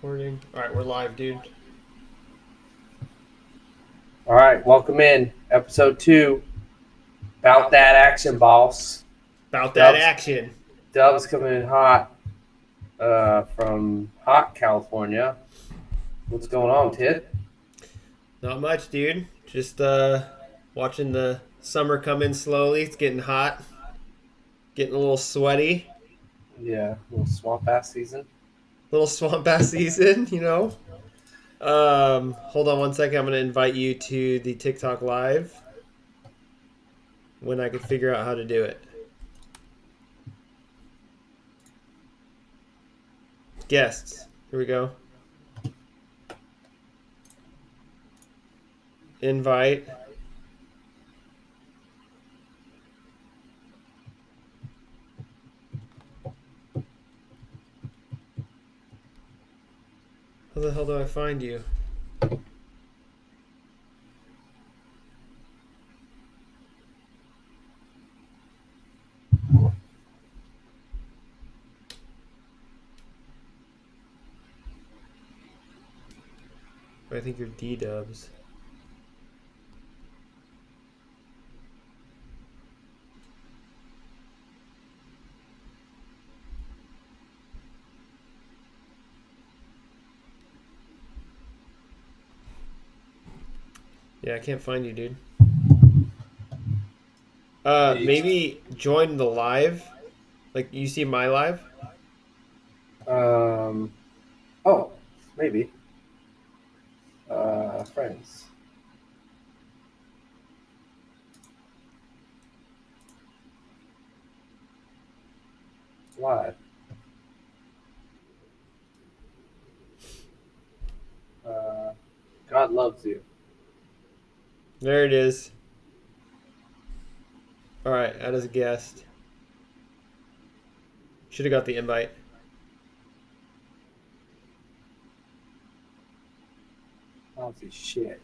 Recording. All right, we're live, dude. All right, welcome in episode 2. Bout that action, boss. Bout that Dubs, action. Dubs coming in hot from hot California. What's going on, Tit? Not much, dude. Just watching the summer come in slowly. It's getting hot. Getting a little sweaty. Yeah, little swamp ass season. Little swamp ass season, you know. Hold on one second. I'm gonna invite you to the TikTok live when I could figure out how to do it. Guests. Here we go. Invite. How the hell do I find you? I think you're D-dubs. Yeah, I can't find you, dude. Maybe join the live. Like, you see my live? Oh, maybe. Friends. Live. God loves you. There it is. Alright, add as a guest. Should have got the invite. I don't see shit.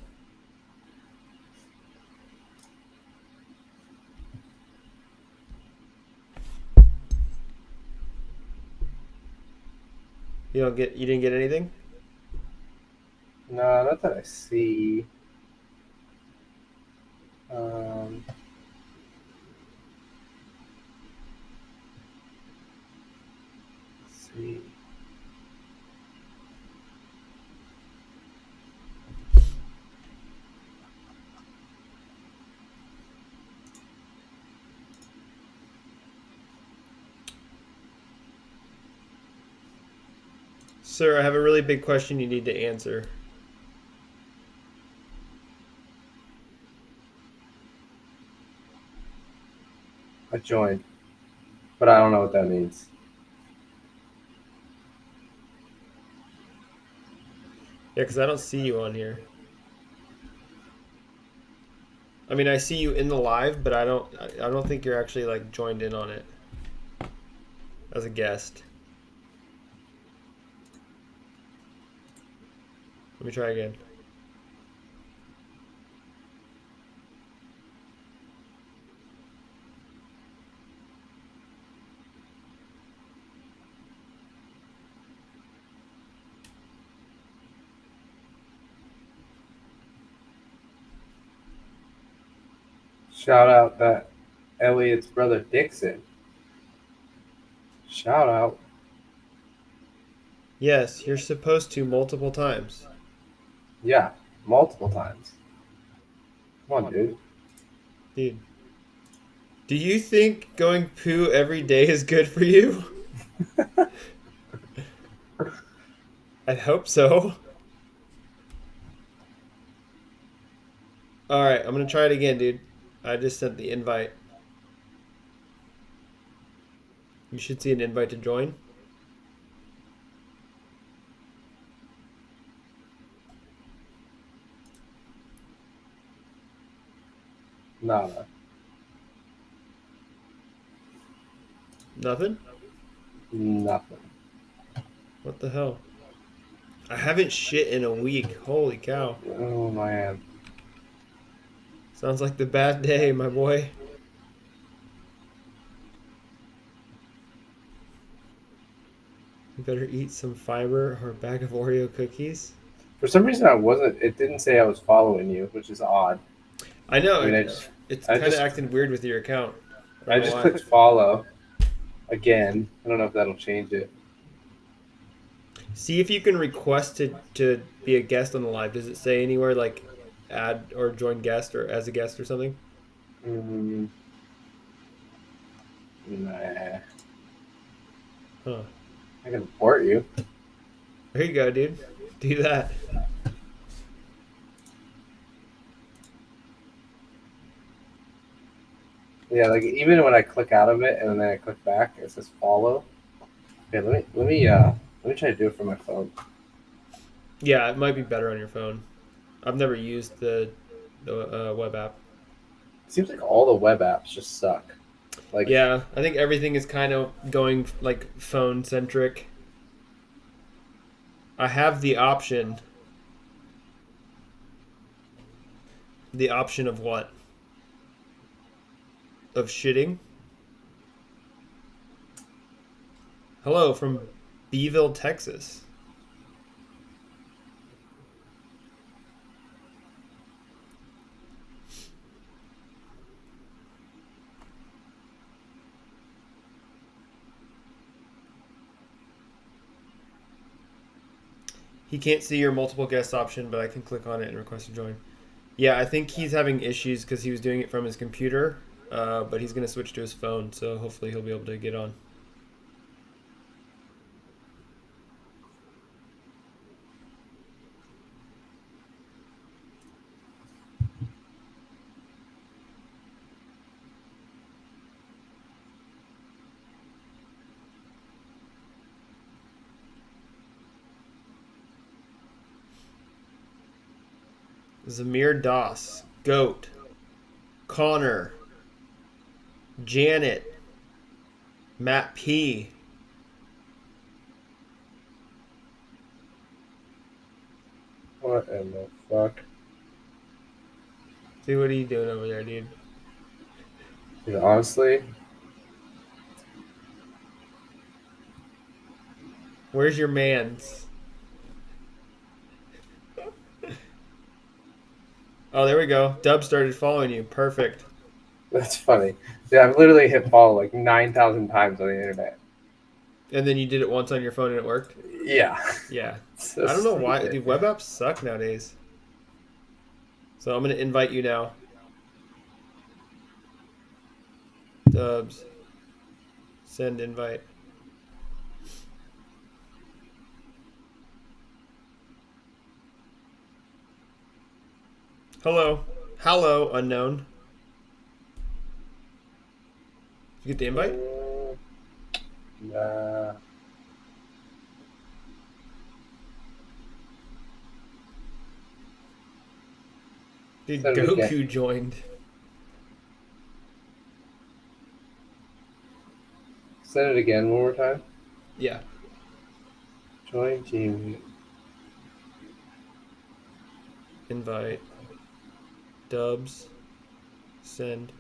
You didn't get anything? No, not that I see. Let's see. Sir, I have a really big question you need to answer. I joined, but I don't know what that means. Yeah, because I don't see you on here. I mean, I see you in the live, but I don't think you're actually like joined in on it as a guest. Let me try again. Shout out that Elliot's brother Dixon. Shout out. Yes, you're supposed to multiple times. Yeah, multiple times. Come on, dude. Dude. Do you think going poo every day is good for you? I hope so. Alright, I'm gonna try it again, dude. I just sent the invite. You should see an invite to join. Nada. Nothing? Nothing. What the hell? I haven't shit in a week. Holy cow. Oh, man. Sounds like the bad day, my boy. You better eat some fiber or a bag of Oreo cookies. For some reason, I wasn't. It didn't say I was following you, which is odd. I know I mean, it's I kind of just, acting weird with your account. I don't I know just why. clicked follow again. I don't know if that'll change it. See if you can request to be a guest on the live. Does it say anywhere like add or join guest or as a guest or something? Mm, nah, Huh. I can report you. There you go, dude. Do that. Yeah, like even when I click out of it and then I click back, it says follow. Okay, let me try to do it from my phone. Yeah, it might be better on your phone. I've never used the web app. It seems like all the web apps just suck. Like, Yeah, I think everything is kind of going like phone centric. I have the option. The option of what? Of shitting? Hello from Beeville, Texas. He can't see your multiple guest option, but I can click on it and request to join. Yeah, I think he's having issues because he was doing it from his computer, but he's going to switch to his phone, so hopefully he'll be able to get on. Zamir Das, Goat, Connor, Janet, Matt P. what in the fuck? Dude, what are you doing over there, dude? Dude, honestly, Where's your mans? Oh, there we go. Dub started following you. Perfect. that's funny. Yeah, I've literally hit follow like 9,000 times on the internet. And then you did it once on your phone and it worked? Yeah. Yeah. So I don't know why. stupid. Dude, web apps suck nowadays. So I'm going to invite you now. Dubs. Send invite. Hello. Hello, unknown. Did you get the invite? Nah. Dude, Send it again. Goku joined. Send it again one more time. Yeah. Join team. Invite. Dubs. Send.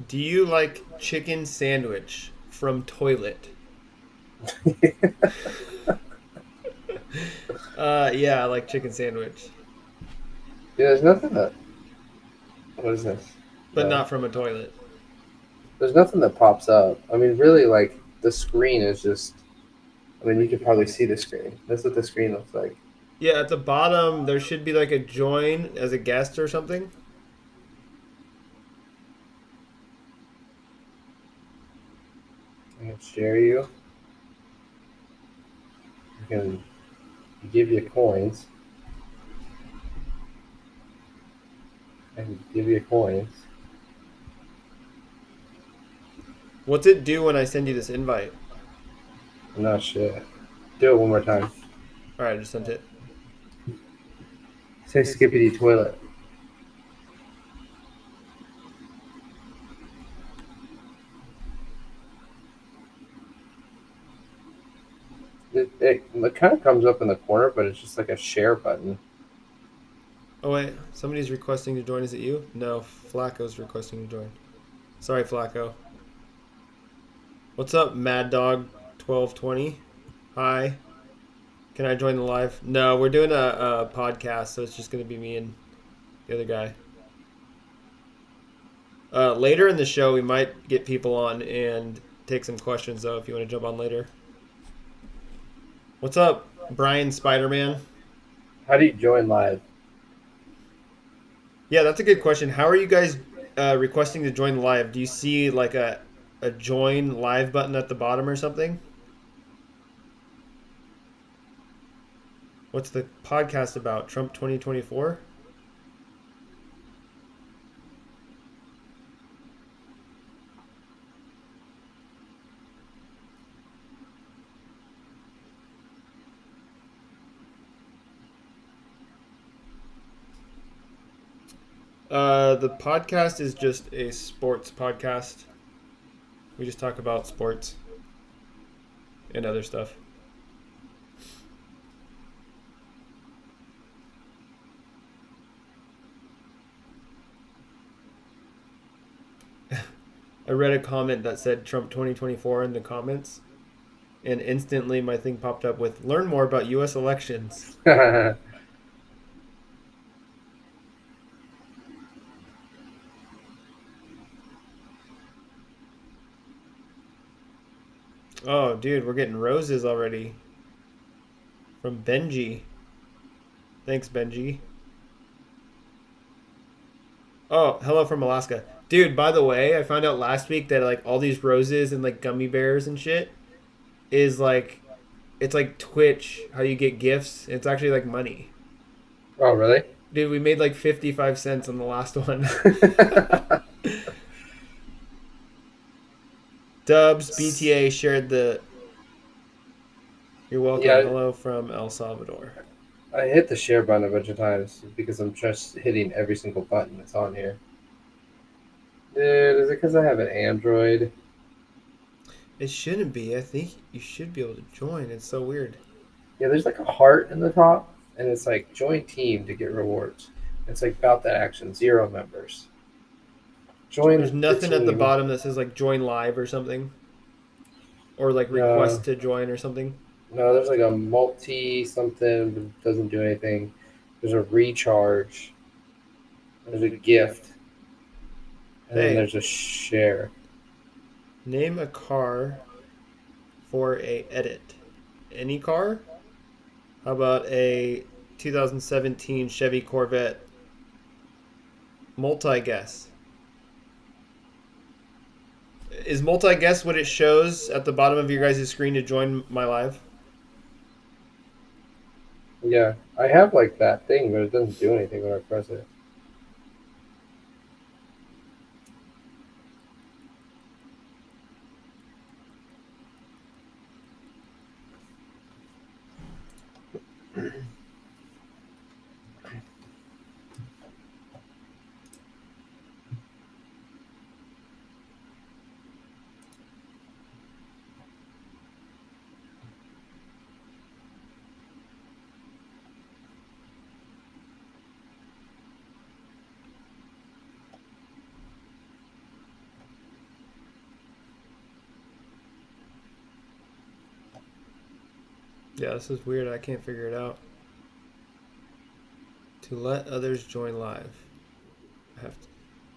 Do you like chicken sandwich from toilet? Yeah, I like chicken sandwich, Yeah, there's nothing that. What is this? but No. not from a toilet. There's nothing that pops up. I mean, really, like the screen is just. I mean, you can probably see the screen. That's what the screen looks like. Yeah, at the bottom there should be like a join as a guest or something. I can share you. I can give you coins. I can give you coins. What's it do when I send you this invite? I'm not sure. Do it one more time. All right, I just sent it. Say skippity toilet. It kind of comes up in the corner, but it's just like a share button. Oh wait, somebody's requesting to join. Is it you? No, Flacco's requesting to join. Sorry, Flacco. What's up, Mad Dog 1220? Hi. Can I join the live? No, we're doing a podcast, so it's just gonna be me and the other guy. Later in the show, we might get people on and take some questions, though, if you want to jump on later. What's up, Brian Spider-Man? How do you join live? Yeah, that's a good question. How are you guys requesting to join live? Do you see like a join live button at the bottom or something? What's the podcast about? Trump 2024? The podcast is just a sports podcast. We just talk about sports and other stuff. I read a comment that said Trump 2024 in the comments, and instantly my thing popped up with learn more about US elections. Oh, dude, we're getting roses already from Benji. Thanks, Benji. Oh, hello from Alaska. Dude, by the way, I found out last week that like all these roses and like gummy bears and shit is like it's like Twitch, how you get gifts. It's actually like money. Oh, really? Dude, we made like 55 cents on the last one. Dubs BTA shared the you're welcome. Yeah, Hello from El Salvador. I hit the share button a bunch of times because I'm just hitting every single button that's on here. Dude, is it because I have an Android? It shouldn't be. I think you should be able to join. It's so weird. Yeah, there's like a heart in the top, and it's like join team to get rewards. It's like Bout That Action, 0 members. There's Join the nothing at the team. bottom that says like join live or something. Or like No, request to join or something. no, there's like a multi something, but it doesn't do anything. There's a recharge. There's a gift, and then Hey, there's a share. name a car for a edit. Any car? How about a 2017 Chevy Corvette multi-guess? Is multi-guess what it shows at the bottom of your guys' screen to join my live? Yeah, I have like that thing, but it doesn't do anything when I press it. Yeah, this is weird. I can't figure it out. To let others join live. I have to.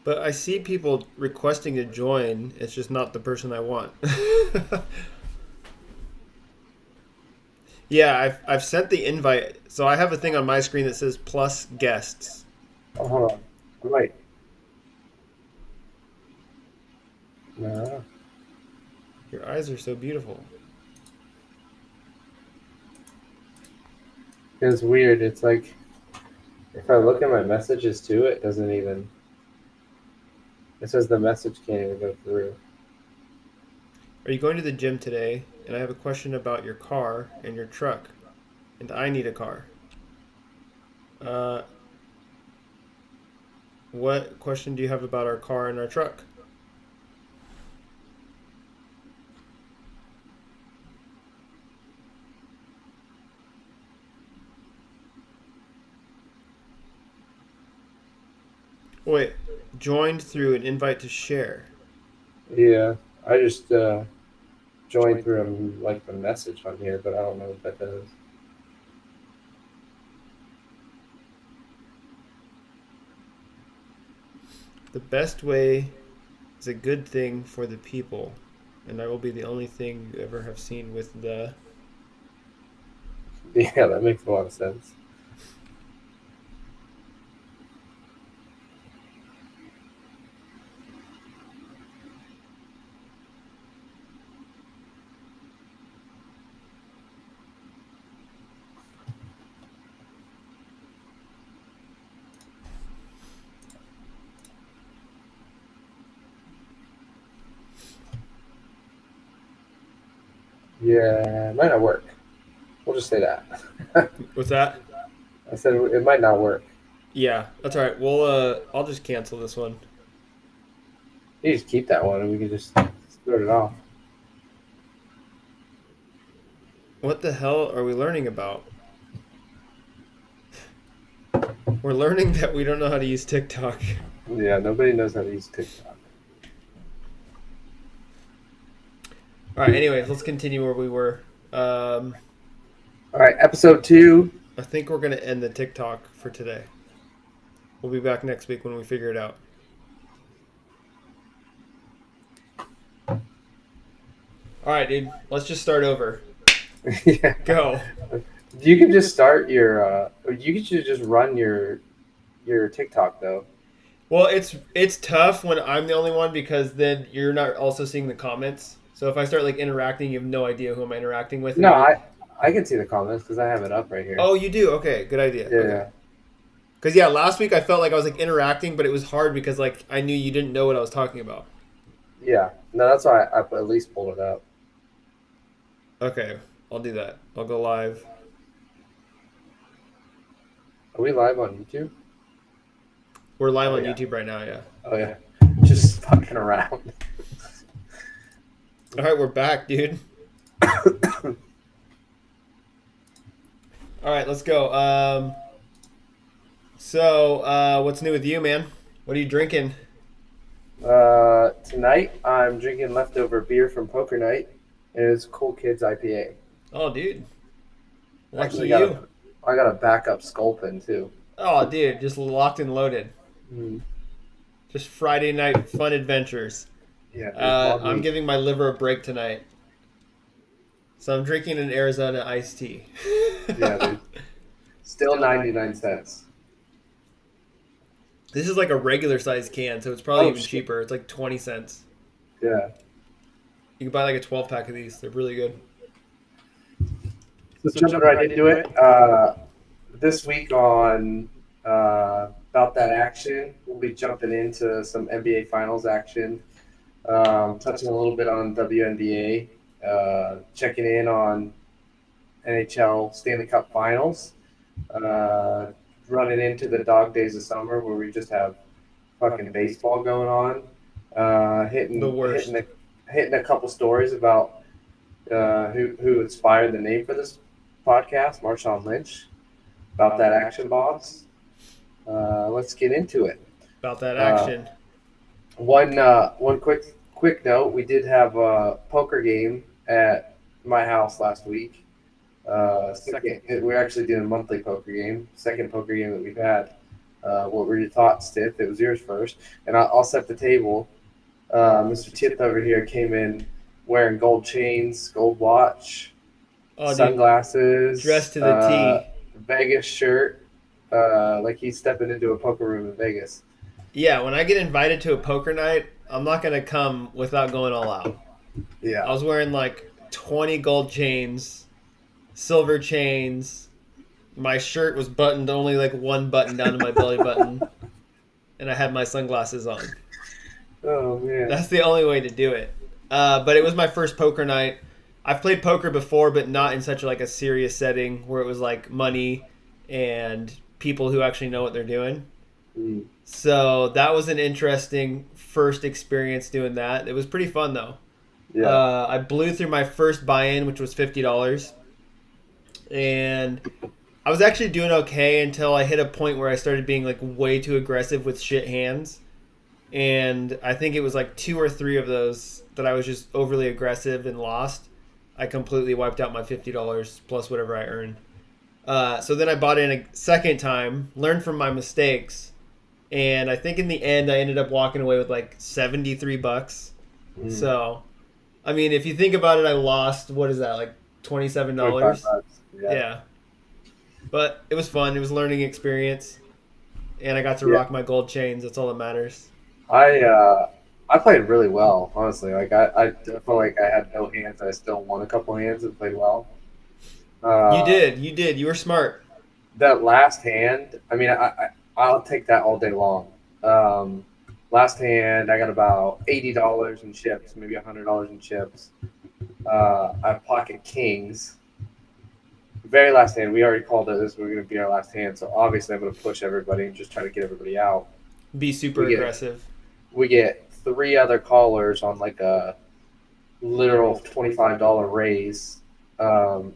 But I see people requesting to join. It's just not the person I want. Yeah, I've sent the invite. So I have a thing on my screen that says plus guests. Oh, hold on. Right. No. Your eyes are so beautiful. It's weird. It's like if I look at my messages too, it doesn't even. It says the message can't even go through. Are you going to the gym today? And I have a question about your car and your truck. And I need a car. What question do you have about our car and our truck? Wait, joined through an invite to share. Yeah, I just joined through like the message on here, but I don't know what that does. The best way is a good thing for the people, and I will be the only thing you ever have seen with the. Yeah, that makes a lot of sense. Yeah, it might not work. We'll just say that. What's that? I said it might not work. Yeah, that's all right. I'll just cancel this one. You just keep that one, and we can just start it off. What the hell are we learning about? We're learning that we don't know how to use TikTok. Yeah, nobody knows how to use TikTok. All right. Anyways, let's continue where we were. All right, episode 2. I think we're gonna end the TikTok for today. We'll be back next week when we figure it out. All right, dude. Let's just start over. Yeah. Go. You can just start your. You can just run your TikTok though. Well, it's tough when I'm the only one because then you're not also seeing the comments. So if I start like interacting, you have no idea who I'm interacting with. No, I can see the comments because I have it up right here. Oh, you do? Okay, good idea. Yeah. Okay. Because yeah, last week I felt like I was like interacting, but it was hard because like I knew you didn't know what I was talking about. Yeah. No, that's why I at least pulled it up. Okay, I'll do that. I'll go live. Are we live on YouTube? We're live on yeah. YouTube right now, yeah. Oh yeah. Just fucking around. All right, we're back, dude. All right, let's go. So, what's new with you, man? What are you drinking? Tonight I'm drinking leftover beer from poker night, and it's Cool Kids IPA. Oh, dude. Lucky Actually you. I got a backup Sculpin too. Oh, dude, just locked and loaded. Mm. Just Friday night fun adventures. Yeah. I'm giving my liver a break tonight. So I'm drinking an Arizona iced tea. Yeah, dude. Still 99 cents. This is like a regular size can, so it's probably even cheaper. It's like 20 cents. Yeah. You can buy like a 12 pack of these. They're really good. So jumping right into it. This week on Bout That Action, we'll be jumping into some NBA Finals action, touching a little bit on WNBA, checking in on NHL Stanley Cup Finals, running into the dog days of summer where we just have fucking baseball going on, hitting The worst. hitting a couple stories about who inspired the name for this podcast, Marshawn Lynch, About That Action Boss. Let's get into it. About that action. One quick note: we did have a poker game at my house last week. We're actually doing a monthly poker game. Second poker game that we've had. What were your thoughts, Tith? It was yours first, and I'll set the table. Mr. Tith over here came in wearing gold chains, gold watch, sunglasses, dude. Dressed to the T. Vegas shirt, like he's stepping into a poker room in Vegas. Yeah, when I get invited to a poker night, I'm not going to come without going all out. Yeah. I was wearing like 20 gold chains, silver chains. My shirt was buttoned only like one button down to my belly button. And I had my sunglasses on. Oh, man. That's the only way to do it. But it was my first poker night. I've played poker before, but not in such like a serious setting where it was like money and people who actually know what they're doing. Mm. So that was an interesting first experience doing that. It was pretty fun though. Yeah. I blew through my first buy-in, which was $50, and I was actually doing okay until I hit a point where I started being like way too aggressive with shit hands. And I think it was like two or three of those that I was just overly aggressive and lost. I completely wiped out my $50 plus whatever I earned. So then I bought in a second time, learned from my mistakes, and I think in the end I ended up walking away with like $73. Mm. So I mean, if you think about it, I lost, what is that, like $27? 25 bucks. Yeah. Yeah, but it was fun. It was a learning experience, and I got to Yeah. rock my gold chains. That's all that matters. I uh, I played really well, honestly. Like I felt like I had no hands. I still won a couple hands and played well. You Uh, did. You did. You were smart. that last hand, I mean, I'll take that all day long. Um, last hand, I got about $80 in chips, maybe $100 in chips. I pocket kings. Very last hand, we already called it. This was going to be our last hand, so obviously I'm going to push everybody and just try to get everybody out. Be super We get aggressive. we get three other callers on like a literal $25 raise.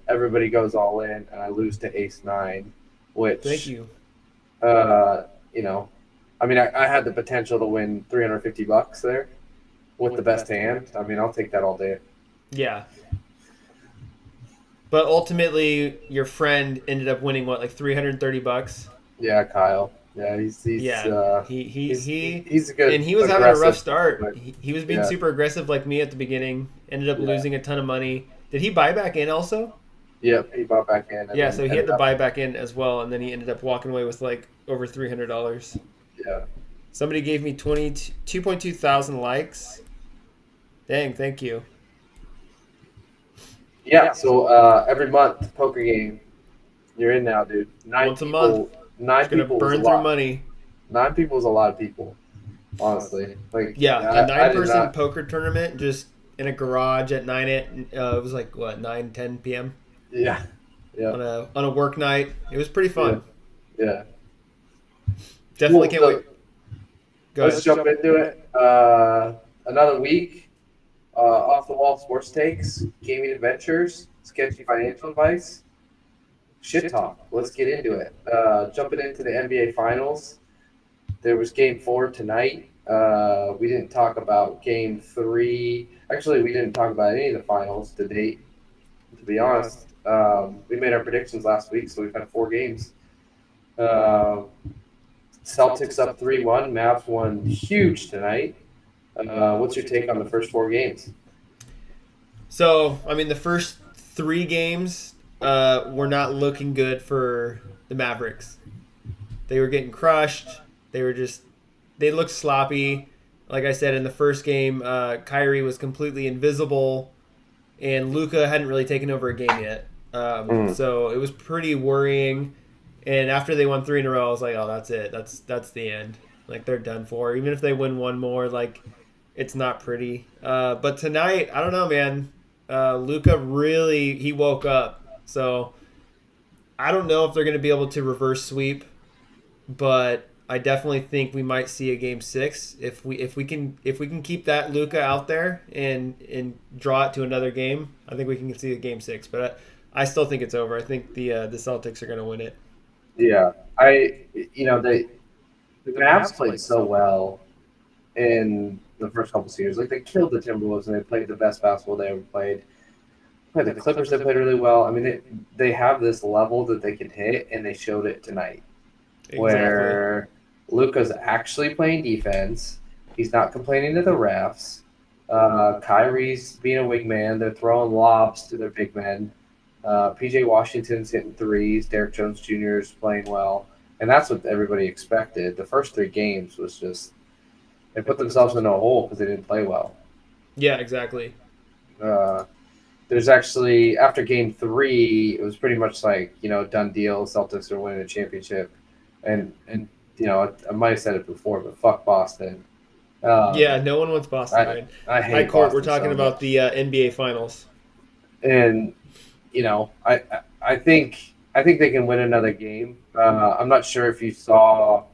Everybody goes all in, and I lose to ace nine, Thank which you. you know, I mean, I had the potential to win $350 there with the best hand. I mean, I'll take that all day. Yeah. But ultimately, your friend ended up winning what, like $330? Yeah, Kyle. Yeah, Yeah. He he's a good and he was having a rough aggressive. start. But He was being yeah, super aggressive like me at the beginning. Ended up yeah, losing a ton of money. Did he buy back in also? yep. He bought back in and Yeah, then so he had ended to up. buy back in as well, and then he ended up walking away with like over $300. Yeah, Somebody gave me 2.2 thousand likes. Dang, thank you. yeah. So every month poker game, you're in now, dude. Nine Once a month, people. Nine just gonna people was a burn through lot. money. 9 people is a lot of people. Honestly, like Yeah, a I did nine-person not. poker tournament just in a garage at 9 at it was like what 9-10 p.m. Yeah, yeah, on a work night. It was pretty yeah, fun. yeah. Definitely Well, can't wait. Go let's ahead. jump into it. Another week, off the wall sports takes, gaming adventures, sketchy financial advice, shit talk. Let's get into it. Jumping into the NBA Finals, there was Game 4 tonight. We didn't talk about Game 3. Actually, we didn't talk about any of the finals to date. To be honest, we made our predictions last week, so we've had 4 games. Uh, Celtics up 3-1. Mavs won huge tonight. What's your take on the first 4 games? So, I mean, the first three games were not looking good for the Mavericks. They were getting crushed. They were just they looked sloppy. Like I said in the first game, Kyrie was completely invisible, and Luca hadn't really taken over a game yet. Mm. So it was pretty worrying. And after they won three in a row, I was like, "Oh, that's it. That's the end. Like they're done for. Even if they win one more, like it's not pretty." But tonight, I don't know, man. Luca really he woke up. So I don't know if they're going to be able to reverse sweep, but I definitely think we might see a game six if we can keep that Luca out there and draw it to another game. I think we can see a game six, but I still think it's over. I think the Celtics are going to win it. Yeah, the Mavs played so well in the first couple series. Like they killed the Timberwolves and they played the best basketball they ever played. Played the Clippers, they played really well. I mean, they have this level that they can hit, and they showed it tonight. Exactly. Where Luca's actually playing defense. He's not complaining to the refs. Kyrie's being a wingman. They're throwing lobs to their big men. PJ Washington's hitting threes. Derek Jones Jr. is playing well. And that's what everybody expected. The first 3 games was just they put themselves in a hole because they didn't play well. Yeah, exactly. Uh, there's actually after game 3, it was pretty much like done deal. Celtics are winning a championship, and I might have said it before, but fuck Boston. Yeah, Um, no one wants Boston, I man. I High hate court. We're Boston talking so about much, the NBA Finals. and I think they can win another game. I'm not sure if you saw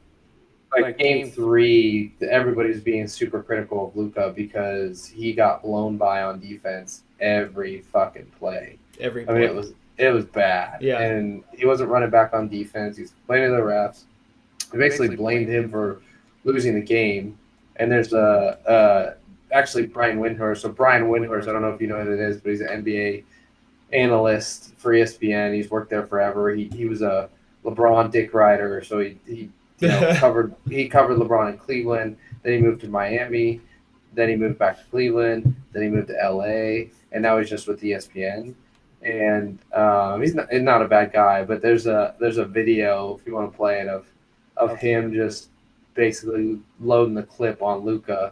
like game 3, everybody's being super critical of Luka because he got blown by on defense every fucking play. Every I mean, play. it was bad, Yeah. and he wasn't running back on defense. He's complaining to the refs. They basically blamed him for losing the game. And there's actually Brian Windhorst. So Brian Windhorst, I don't know if you know who it is, but he's an NBA analyst for ESPN. He's worked there forever. He was a LeBron dick rider, so he covered LeBron in Cleveland. Then he moved to Miami. Then he moved back to Cleveland. Then he moved to LA, and now he's just with ESPN. And he's not a bad guy, but there's a video if you want to play it of him just basically loading the clip on Luka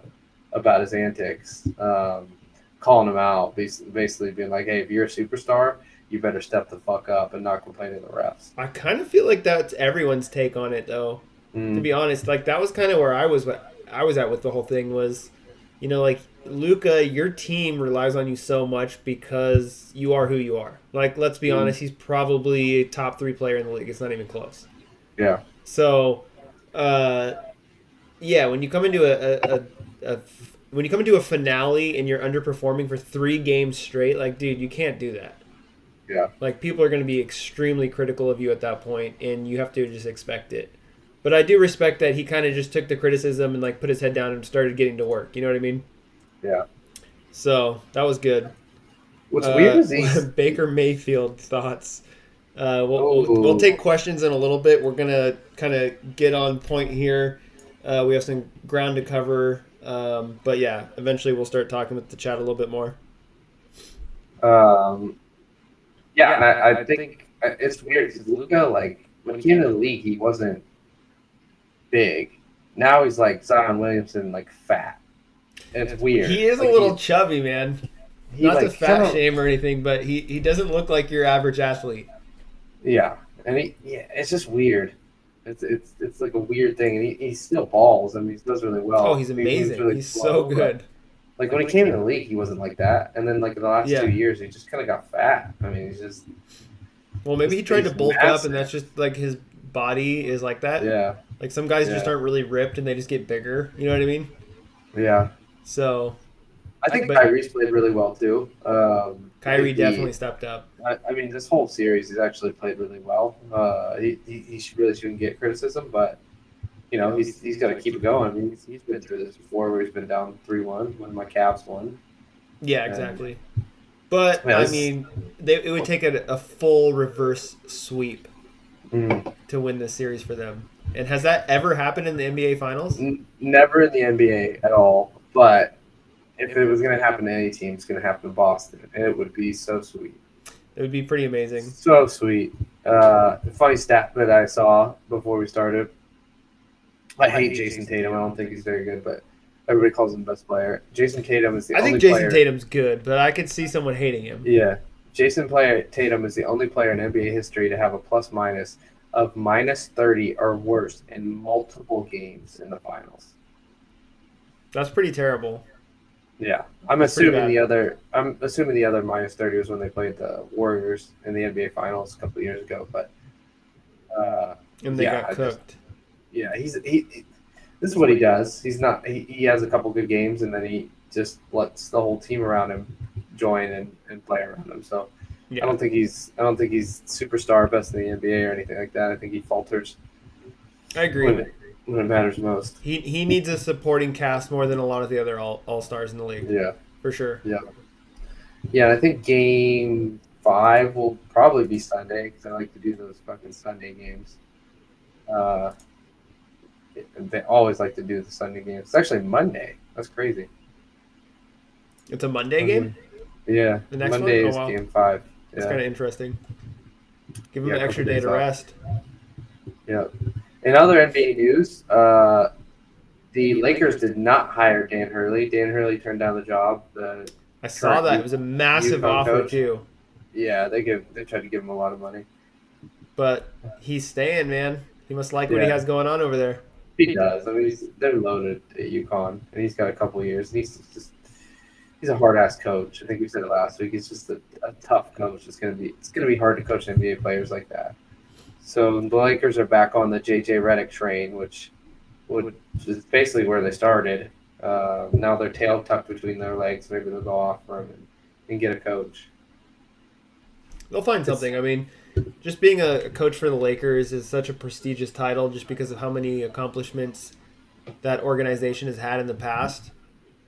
about his antics, calling him out, basically being like, "Hey, if you're a superstar, you better step the fuck up and not complain to the refs." I kind of feel like that's everyone's take on it, though. To be honest, like that was kind of where I was at with the whole thing was, like Luka, your team relies on you so much because you are who you are. Like, let's be honest, he's probably a top 3 player in the league. It's not even close. Yeah. So, yeah, when you come into a finale and you're underperforming for 3 games straight, like, dude, you can't do that. Yeah. Like, people are going to be extremely critical of you at that point, and you have to just expect it. But I do respect that he kind of just took the criticism and like put his head down and started getting to work. You know what I mean? Yeah. So that was good. What's weird is Baker Mayfield thoughts. We'll take questions in a little bit. We're gonna kind of get on point here. We have some ground to cover, but yeah, eventually we'll start talking with the chat a little bit more. Yeah, and I think it's weird because Luka, like when he came into the league, he wasn't big. Now he's like Zion Williamson, like fat. And it's weird. He is like, a little chubby, man. Not like, to fat shame or anything, but he doesn't look like your average athlete. Yeah, and it's just weird. It's like a weird thing, and he still balls. I mean, he does really well. Oh, he's amazing. He's so good. Like when he came in the league, he wasn't like that, and then like in the last 2 years, he just kind of got fat. I mean, he's just. Well, maybe he tried to bulk up, and that's just like his body is like that. Yeah. Like some guys just aren't really ripped, and they just get bigger. You know what I mean? Yeah. So. I think Kyrie's played really well too. Kyrie definitely stepped up. I mean, this whole series he's actually played really well. He really shouldn't get criticism, but he's got to keep it going. I mean, he's been through this before, where he's been down 3-1 when my Cavs won. Yeah, exactly. But I mean, it would take a full reverse sweep to win this series for them. And has that ever happened in the NBA Finals? Never in the NBA at all. But if it was going to happen to any team, it's going to happen to Boston, and it would be so sweet. It would be pretty amazing. So sweet. Funny stat that I saw before we started. I hate Jason Tatum. I don't think he's very good, but everybody calls him best player. Jason Tatum is the only player. I think Jason Tatum's good, but I could see someone hating him. Yeah. Jason Tatum is the only player in NBA history to have a plus-minus of -30 or worse in multiple games in the finals. That's pretty terrible. Yeah, I'm assuming the other -30 was when they played the Warriors in the NBA Finals a couple of years ago, but and they got cooked. This is what he does. He has a couple good games, and then he just lets the whole team around him join and play around him. So I don't think he's superstar, best in the NBA or anything like that. I think he falters. I agree. When it matters most. He needs a supporting cast more than a lot of the other all-stars in the league. Yeah. For sure. Yeah. Yeah, I think Game 5 will probably be Sunday because I like to do those fucking Sunday games. They always like to do the Sunday games. It's actually Monday. That's crazy. It's a Monday game? Yeah. The next Monday one? is Game 5. That's kind of interesting. Give him an extra day to rest. Yeah. In other NBA news, the Lakers did not hire Dan Hurley. Dan Hurley turned down the job. I saw that. It was a massive offer, too. Yeah, they tried to give him a lot of money. But he's staying, man. He must like what he has going on over there. He does. I mean, they're loaded at UConn, and he's got a couple of years. And he's a hard-ass coach. I think we said it last week. He's just a tough coach. It's gonna be hard to coach NBA players like that. So the Lakers are back on the JJ Redick train, which which is basically where they started. Now their tail tucked between their legs. Maybe they'll go off for him and get a coach. They'll find It's, something. I mean, just being a coach for the Lakers is such a prestigious title just because of how many accomplishments that organization has had in the past.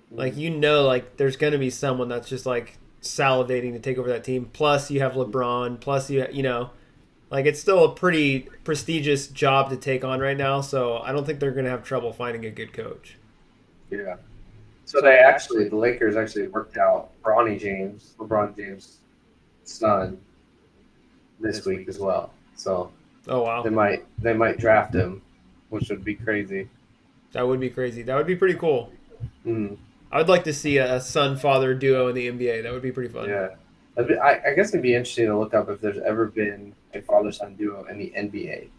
Like, like there's going to be someone that's just like salivating to take over that team. Plus, you have LeBron. Plus, like it's still a pretty prestigious job to take on right now. So I don't think they're going to have trouble finding a good coach. yeah. So the Lakers actually worked out LeBron James' son, this week as well. So Oh wow, they might draft him, which would be crazy. that would be crazy. That would be pretty cool. Mm, I would like to see a son-father duo in the NBA. That would be pretty fun. yeah. I guess it'd be interesting to look up if there's ever been a father-son duo in the NBA.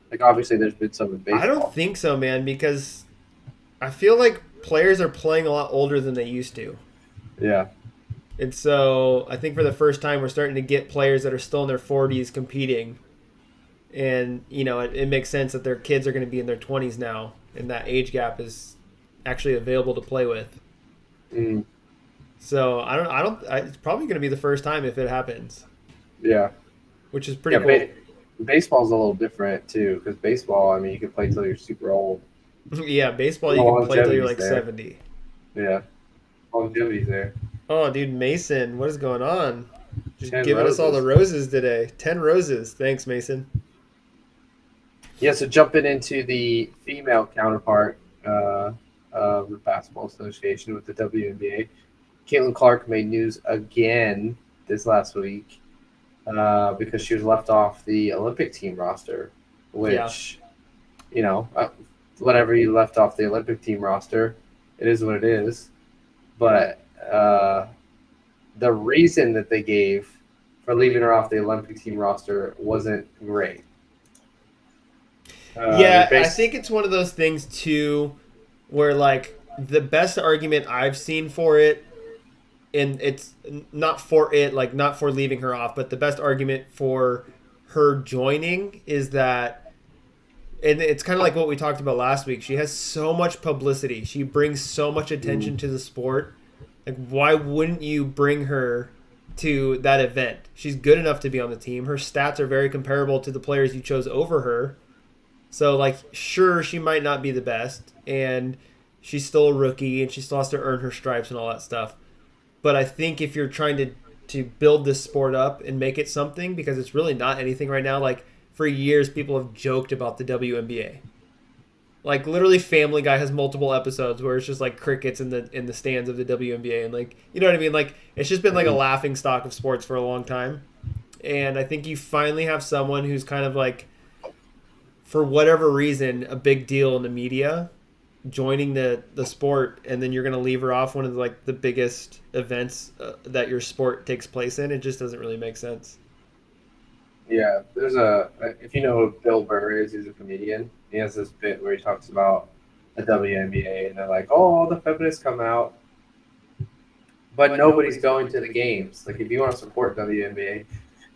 Like, obviously, there's been some in baseball. I don't think so, man, because I feel like players are playing a lot older than they used to. Yeah. And so I think for the first time, we're starting to get players that are still in their 40s competing. And, it makes sense that their kids are going to be in their 20s now. And that age gap is actually available to play with. Mm, So it's probably going to be the first time if it happens, yeah. which is pretty cool. Baseball's a little different, too, because baseball, I mean, you can play till you're super old. Yeah, baseball, you The can play till you're longevity's like there. 70. Yeah. Longevity's there. Oh, dude, Mason, what is going on? Just 10 giving us all the roses. roses today. 10 roses. Thanks, Mason. Yeah, so jumping into the female counterpart of the Basketball Association with the WNBA, Caitlin Clark made news again this last week because she was left off the Olympic team roster, which, whatever you left off the Olympic team roster, it is what it is. But the reason that they gave for leaving her off the Olympic team roster wasn't great. I think it's one of those things too, where like the best argument I've seen for it, and it's not for it, like not for leaving her off, but the best argument for her joining is that, and it's kind of like what we talked about last week. She has so much publicity. She brings so much attention to the sport. Like, why wouldn't you bring her to that event? She's good enough to be on the team. Her stats are very comparable to the players you chose over her. So, like, sure, she might not be the best, and she's still a rookie, and she still has to earn her stripes and all that stuff. But I think if you're trying to build this sport up and make it something, because it's really not anything right now, like, for years, people have joked about the WNBA. Like, literally, Family Guy has multiple episodes where it's just, like, crickets in the stands of the WNBA, and, like, you know what I mean? Like, it's just been, like, a laughing stock of sports for a long time. And I think you finally have someone who's kind of, like, for whatever reason, a big deal in the media, joining the sport, and then you're going to leave her off one of the biggest events that your sport takes place in. It just doesn't really make sense. Yeah, if you know who Bill Burr is, he's a comedian. He has this bit where he talks about the WNBA, and they're like, oh, all the feminists come out, but nobody's going to the games. Like, if you want to support WNBA,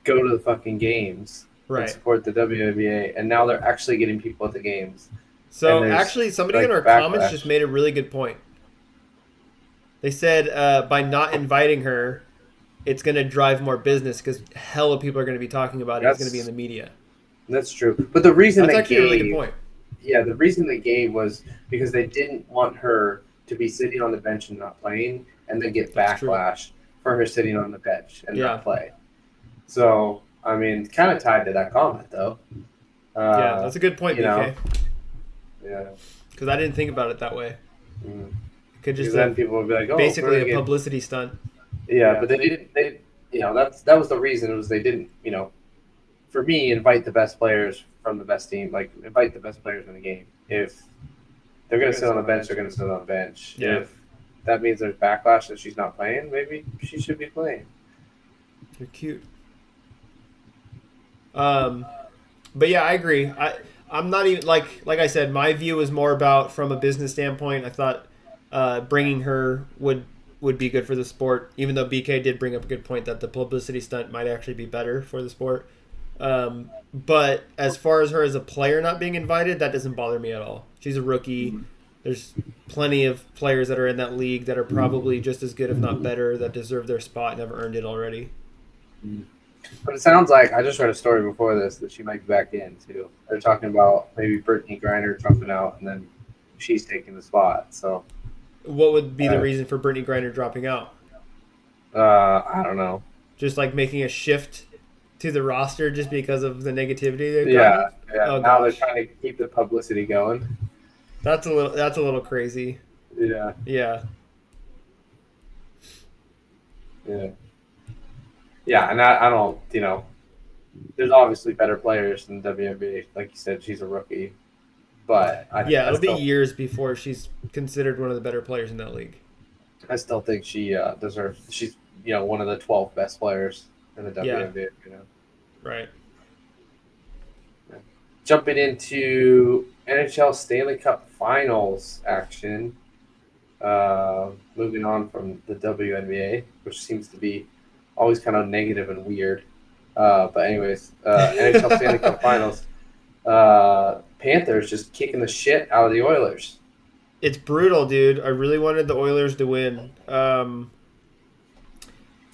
go to the fucking games. Right. And support the WNBA, and now they're actually getting people at the games. So actually, somebody in our comments just made a really good point. They said by not inviting her, it's going to drive more business because hella people are going to be talking about it. It's going to be in the media. That's true. But the reason that's actually a really good point. Yeah, the reason they gave was because they didn't want her to be sitting on the bench and not playing, and then get backlash for her sitting on the bench and not play. So, I mean, kind of tied to that comment, though. Yeah, that's a good point, BK. Yeah. Because I didn't think about it that way. Mm. Could just then people would be like, "Oh, basically a publicity stunt." Yeah, but they didn't. That was the reason. Was they didn't. For me, invite the best players from the best team. Like, invite the best players in the game. If they're going to sit on the bench, they're going to sit on the bench. Yeah. If that means there's backlash that she's not playing, maybe she should be playing. You're cute. But yeah, I agree. I'm not even like I said. My view is more about from a business standpoint. I thought bringing her would be good for the sport. Even though BK did bring up a good point that the publicity stunt might actually be better for the sport. But as far as her as a player not being invited, that doesn't bother me at all. She's a rookie. There's plenty of players that are in that league that are probably just as good, if not better, that deserve their spot and have earned it already. But it sounds like I just read a story before this that she might be back in too. They're talking about maybe Brittany Griner jumping out and then she's taking the spot. So What would be the uh, reason for Brittany Griner dropping out? I don't know. Just like making a shift to the roster just because of the negativity they've gotten? Yeah, yeah. Oh Now they're gosh, trying to keep the publicity going. that's a little crazy. Yeah, Yeah, yeah, yeah. And I don't, there's obviously better players than WNBA. Like you said, she's a rookie, but yeah. It'll be years before she's considered one of the better players in that league. I still think she deserves. She's one of the 12 best players in the Yeah, WNBA. right. Jumping into NHL Stanley Cup Finals action. Moving on from the WNBA, which seems to be always kind of negative and weird. But anyways, NHL Stanley Cup Finals. Panthers just kicking the shit out of the Oilers. It's brutal, dude. I really wanted the Oilers to win.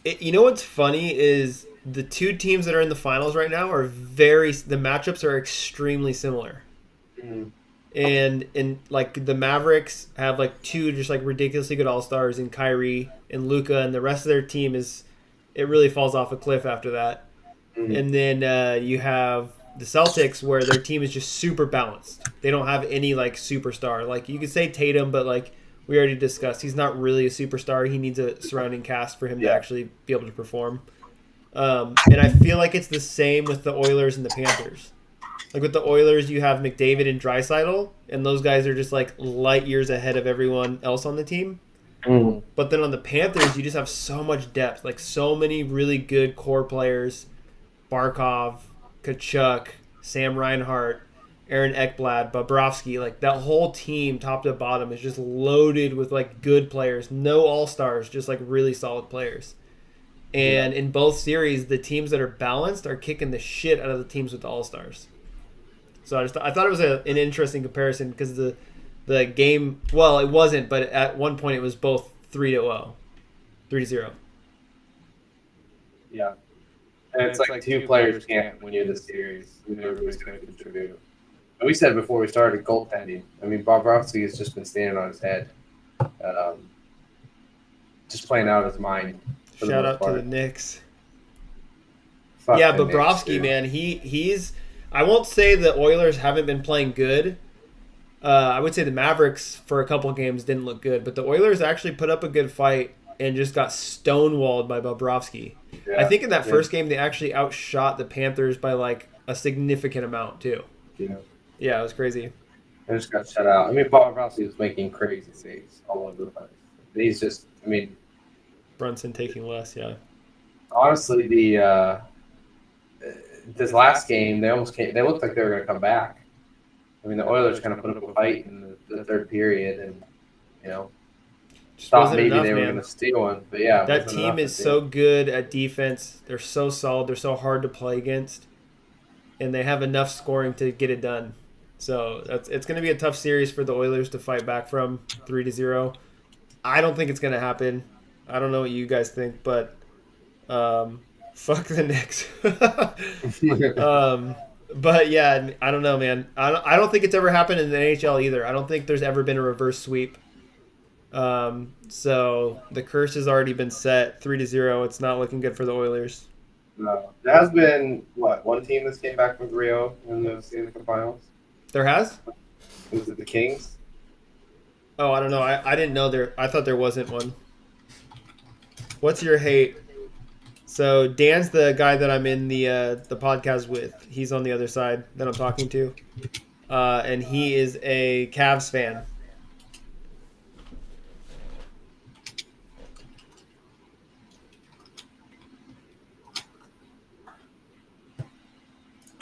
You know what's funny is the two teams that are in the finals right now are the matchups are extremely similar. Mm. And like the Mavericks have like two just like ridiculously good all stars in Kyrie and Luca, and the rest of their team it really falls off a cliff after that. Mm. And then you have the Celtics where their team is just super balanced. They don't have any like superstar. Like you could say Tatum, but like we already discussed, he's not really a superstar. He needs a surrounding cast for him to actually be able to perform. And I feel like it's the same with the Oilers and the Panthers. Like with the Oilers, you have McDavid and Draisaitl, and those guys are just like light years ahead of everyone else on the team. Mm. But then on the Panthers, you just have so much depth, like so many really good core players: Barkov, Kachuk, Sam Reinhart, Aaron Ekblad, Bobrovsky. Like that whole team, top to bottom, is just loaded with like good players. No all stars, just like really solid players. And in both series, the teams that are balanced are kicking the shit out of the teams with the all stars. So I thought it was an interesting comparison because the game, well, it wasn't, but at one point it was both 3-0, 3-0. Yeah. And it's like two players can't win you the series. Everybody's going to contribute. And we said before we started goaltending. I mean, Bobrovsky has just been standing on his head, just playing out of his mind. Shout out to the Knicks. Fuck Yeah, the Knicks, Bobrovsky, dude. man, he's. I won't say the Oilers haven't been playing good. I would say the Mavericks for a couple games didn't look good, but the Oilers actually put up a good fight and just got stonewalled by Bobrovsky. Yeah, I think in that first game they actually outshot the Panthers by like a significant amount too. Yeah. Yeah, it was crazy. I just got shut out. I mean, Bobrovsky was making crazy saves all over the place. He's just, I mean, Brunson taking less, yeah. honestly, this last game they almost came. They looked like they were going to come back. I mean, the Oilers kind of put up a fight in the third period, and Just thought wasn't maybe enough, they were man. going to steal one. But yeah, That team is so good at defense. They're so solid. They're so hard to play against, and they have enough scoring to get it done. So it's going to be a tough series for the Oilers to fight back from 3-0. I don't think it's going to happen. I don't know what you guys think, but fuck the Knicks. But yeah, I don't know, man. I don't think it's ever happened in the NHL either. I don't think there's ever been a reverse sweep. So the curse has already been set, 3-0. It's not looking good for the Oilers. No, there has been one team that's came back from Rio in the Stanley Cup Finals. There has? Was it the Kings? Oh, I don't know. I didn't know there. I thought there wasn't one. What's your hate? So Dan's the guy that I'm in the podcast with. He's on the other side that I'm talking to, and he is a Cavs fan.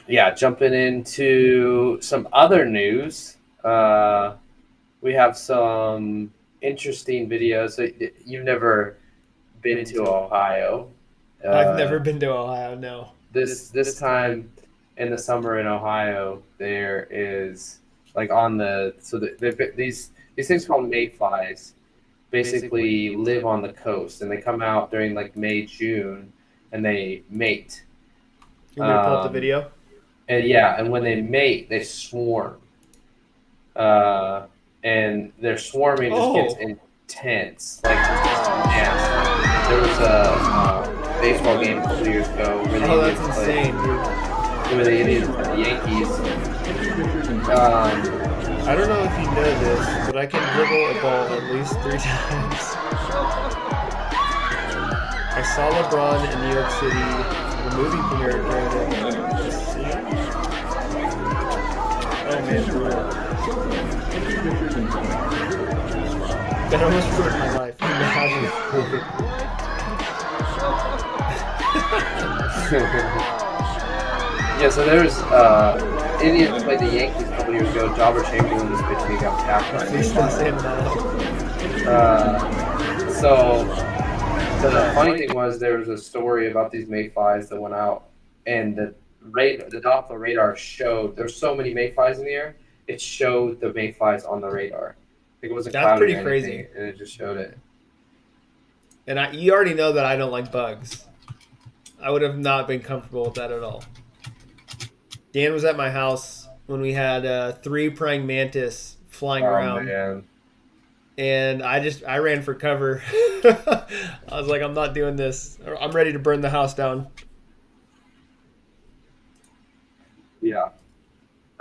Yeah, jumping into some other news. We have some interesting videos. You've never been to Ohio. I've never been to Ohio, no. this time in the summer in Ohio, there is like on the these things called mayflies basically live on the coast, and they come out during like May, June, and they mate. You want me to pull up the Um, video? and when they mate, they swarm. Uh, and their swarming just gets Oh, intense. Like, and there was a baseball game a couple of years ago where the oh, that's Indians insane, dude. where the Indians played the Yankees. I don't know if you know this, but I can dribble a ball at least 3 times. I saw LeBron in New York City at a movie premiere during the. Oh man, brutal. That almost ruined my life. Yeah, so there was Indians played the Yankees a couple years ago. Jobber Chamberlain was pitching. He got tapped by a Please don't say So the funny thing was there was a story about these mayflies that went out, and the Doppler radar showed there's so many mayflies in the air. It showed the mayflies on the radar. Like it wasn't That's cloudy pretty or anything, crazy. and it just showed it. And you already know that I don't like bugs. I would have not been comfortable with that at all. Dan was at my house when we had 3 praying mantis flying around. Man. And I ran for cover. I was like, I'm not doing this. I'm ready to burn the house down. Yeah.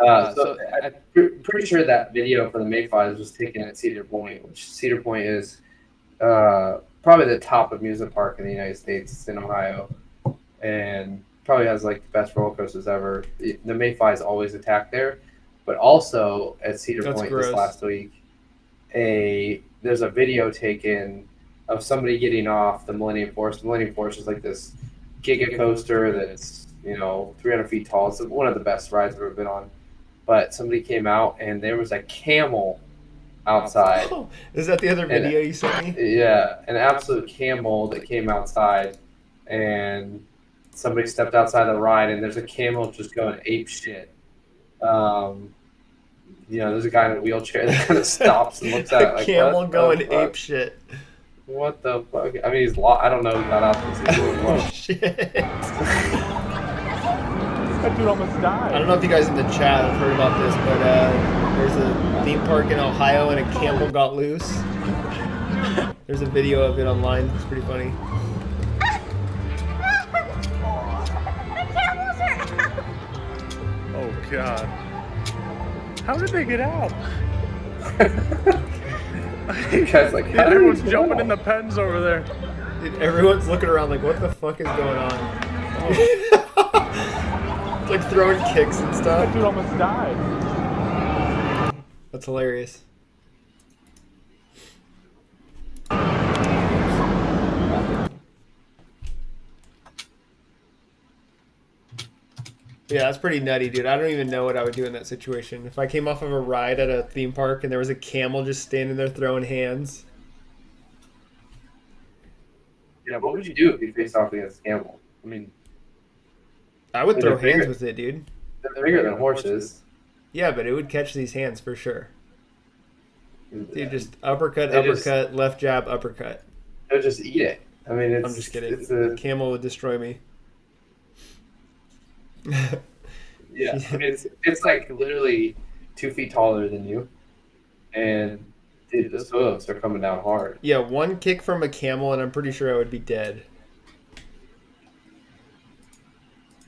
So I'm pretty sure that video for the mayflies was taken at Cedar Point, which Cedar Point is probably the top amusement park in the United States. It's in Ohio, and probably has like the best roller coasters ever. The mayflies always attack there, but also at Cedar That's Point gross. this last week, there's a video taken of somebody getting off the Millennium Force. The Millennium Force is like this giga coaster that's 300 feet tall. It's one of the best rides I've ever been on. But somebody came out and there was a camel outside. Oh, is that the other video you sent me? Yeah, an absolute camel that came outside, and somebody stepped outside the ride, and there's a camel just going ape shit. There's a guy in a wheelchair that kind of stops and looks at it like, camel what going the ape fuck? shit. What the fuck? I mean, he's I don't know who got out this. He's doing Oh what? shit! That dude almost died. I don't know if you guys in the chat have heard about this, but there's a theme park in Ohio and a camel got loose. There's a video of it online. It's pretty funny. Oh god. How did they get out? You guys like, how did Everyone's he get jumping out? in the pens over there. Dude, everyone's looking around like, what the fuck is going on? It's like throwing kicks and That stuff. dude almost died. That's hilarious. Yeah, that's pretty nutty, dude. I don't even know what I would do in that situation. If I came off of a ride at a theme park and there was a camel just standing there throwing hands. Yeah, what would you do if you faced off against a camel? I mean, I would throw They're bigger. hands with it, dude. they're bigger than horses. Yeah, but it would catch these hands for sure. Dude, just uppercut, They just- uppercut, left jab, uppercut. They'll just eat it. I mean, it's I'm just kidding. It's a, Camel would destroy me. yeah, I mean, it's like literally 2 feet taller than you, and dude, those hooves are coming down hard. Yeah, one kick from a camel and I'm pretty sure I would be dead.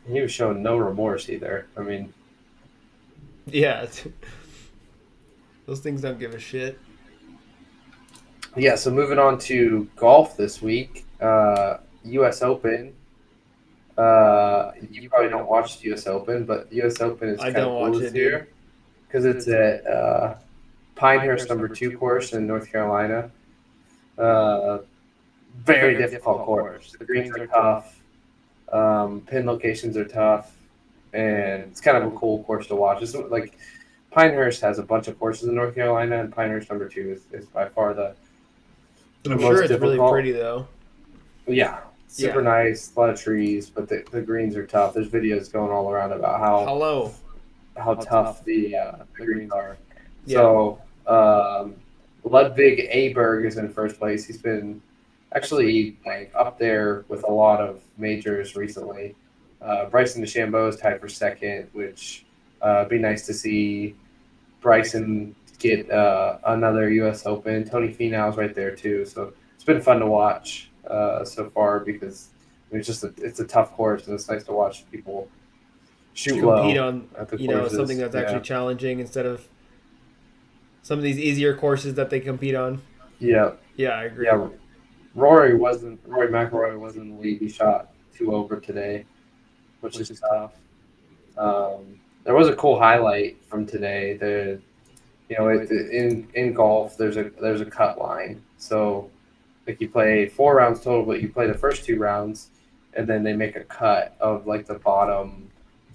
And he was showing no remorse either. I mean, Yeah. Those things don't give a shit. yeah. So moving on to golf this week, U.S. Open. You probably don't watch the U.S. Open, but the U.S. Open is I kind don't of watch cool it, this year because it's at Pinehurst #2 course in North Carolina. Very difficult course. The greens are tough. Pin locations are tough, and it's kind of a cool course to watch. It's like Pinehurst has a bunch of courses in North Carolina, and Pinehurst #2 is by far the I'm most sure it's difficult. really pretty though. Yeah, super nice, a lot of trees, but the greens are tough. There's videos going all around about Hello. how tough the greens are. Yeah. So Ludwig Aberg is in first place. He's been actually like up there with a lot of majors recently. Bryson DeChambeau is tied for second, which be nice to see Bryson get another U.S. Open. Tony Finau's right there too, so it's been fun to watch so far because it's a tough course and it's nice to watch people shoot Compete low on at the courses. something that's actually challenging instead of some of these easier courses that they compete on. Yeah. Yeah, I agree. Yeah. Rory McIlroy wasn't in the lead. He shot 2 over today, which is tough. There was a cool highlight from today. In golf, there's a cut line. So, like you play 4 rounds total, but you play the first 2 rounds, and then they make a cut of like the bottom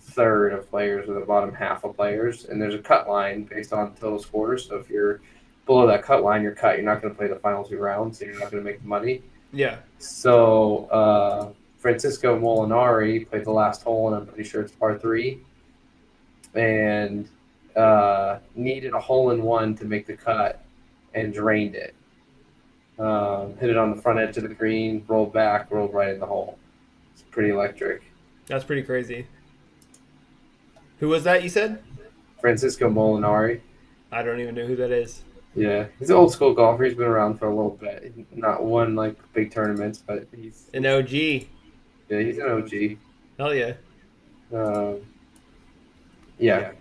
third of players or the bottom half of players, and there's a cut line based on total scores. So if you're below that cut line, you're cut. You're not going to play the final 2 rounds, so you're not going to make the money. Yeah. So Francisco Molinari played the last hole, and I'm pretty sure it's par 3, and needed a hole-in-one to make the cut and drained it. Hit it on the front edge of the green, rolled back, rolled right in the hole. It's pretty electric. That's pretty crazy. Who was that you said? Francisco Molinari. I don't even know who that is. Yeah, he's an old school golfer. He's been around for a little bit. Not won like big tournaments, but he's An OG. Yeah, he's an OG. Hell yeah.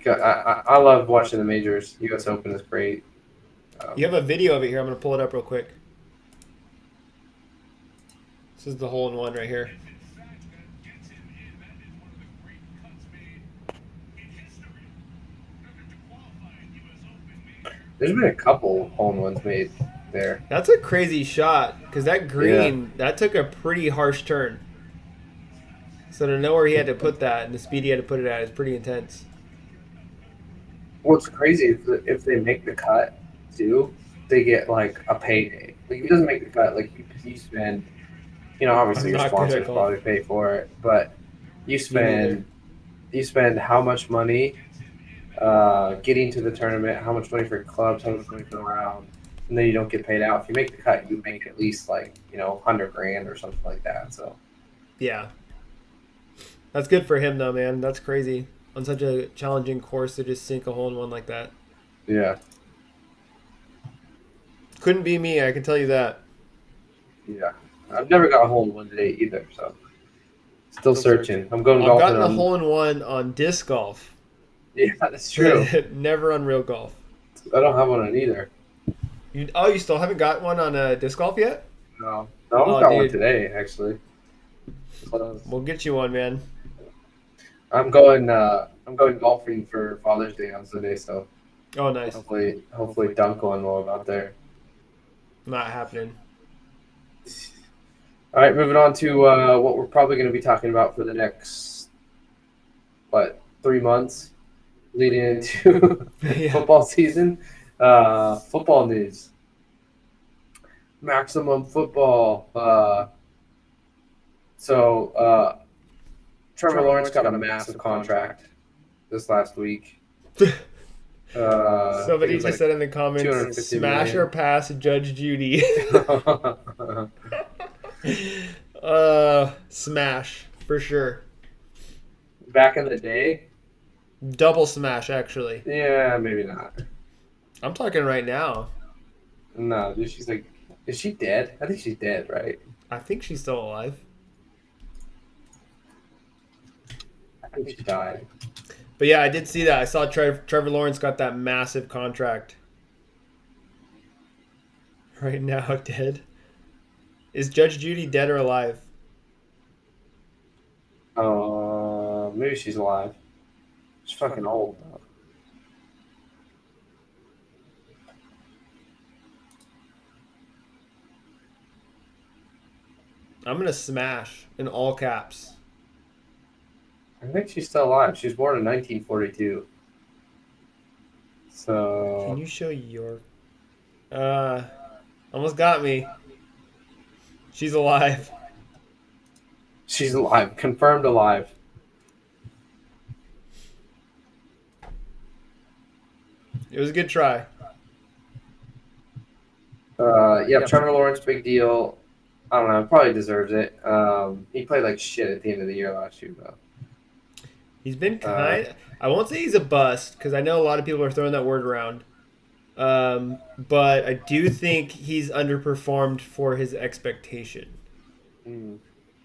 I love watching the majors. U.S. Open is great. You have a video of it here. I'm going to pull it up real quick. This is the hole-in-one right here. There's been a couple hole-in-ones made there. That's a crazy shot because that green, that took a pretty harsh turn. So to know where he had to put that and the speed he had to put it at is pretty intense. What's crazy is that if they make the cut, too, they get, like, a payday. Like, if he doesn't make the cut, like, you spend, obviously your sponsors probably pay for it, but you spend how much money getting to the tournament, how much money for clubs, how much money for the round, and then you don't get paid out. If you make the cut, you make at least like $100,000 or something like that. So yeah, that's good for him though, man. That's crazy on such a challenging course to just sink a hole in one like that. Yeah, couldn't be me. I can tell you that. Yeah, I've never got a hole in one today either. So still searching. I'm going golfing. I've gotten a hole in one on disc golf. Yeah, that's true. Never on real golf. I don't have one on either. You still haven't got one on disc golf yet? No, I've got one today actually. We'll get you one, man. I'm going golfing for Father's Day on Sunday, so. Oh, nice. Hopefully dunk one while I'm out there. Not happening. All right, moving on to what we're probably going to be talking about for the next 3 months. Leading into football season. Football news. Maximum football. Trevor Lawrence got a massive contract this last week. Somebody just said in the comments, smash or pass Judge Judy. Smash, for sure. Back in the day? Double smash, actually. Yeah, maybe not. I'm talking right now. No, dude, she's like, is she dead? I think she's dead, right? I think she's still alive. I think she died. But yeah, I did see that. I saw Trevor Lawrence got that massive contract. Right now, dead. Is Judge Judy dead or alive? Maybe she's alive. She's fucking old. I'm gonna smash in all caps. I think she's still alive. She was born in 1942. So. Can you show your? Almost got me. She's alive. She's alive. Confirmed alive. It was a good try. Yeah, Trevor Lawrence, big deal. I don't know. Probably deserves it. He played like shit at the end of the year last year, though. He's been I won't say he's a bust because I know a lot of people are throwing that word around. But I do think he's underperformed for his expectation. Mm.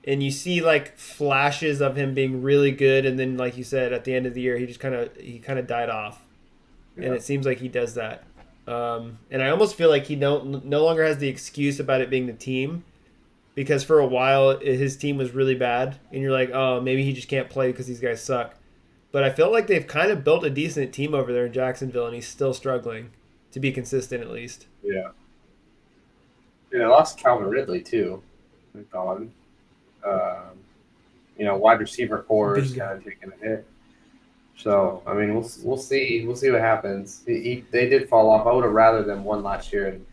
And you see like flashes of him being really good, and then like you said, at the end of the year, he kind of died off, and it seems like he does that. And I almost feel like he no longer has the excuse about it being the team, because for a while his team was really bad, and you're like, oh, maybe he just can't play because these guys suck. But I feel like they've kind of built a decent team over there in Jacksonville, and he's still struggling to be consistent at least. Yeah. Yeah, they lost Calvin Ridley too. They're gone. Wide receiver core is kind of taking a hit. So I mean, we'll see what happens. They did fall off. I would have rather them won last year, and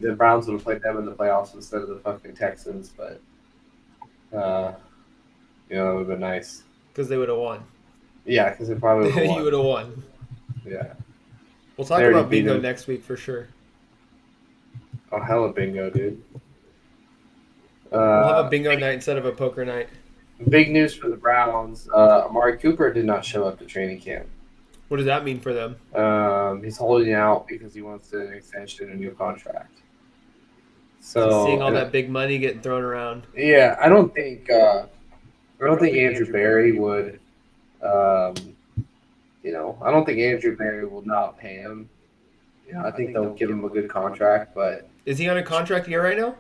the Browns would have played them in the playoffs instead of the fucking Texans. But it would have been nice Because they would have won. Yeah, because they probably would have won. You would have won. Yeah. We'll talk about bingo next week for sure. Oh, hella bingo, dude. We'll have a bingo night instead of a poker night. Big news for the Browns. Amari Cooper did not show up to training camp. What does that mean for them? He's holding out because he wants an extension, a new contract. So he's seeing all that big money getting thrown around. Yeah, I don't think Andrew Berry would. I don't think Andrew Berry will not pay him. I think they'll give him a good contract, but is he on a contract year right now?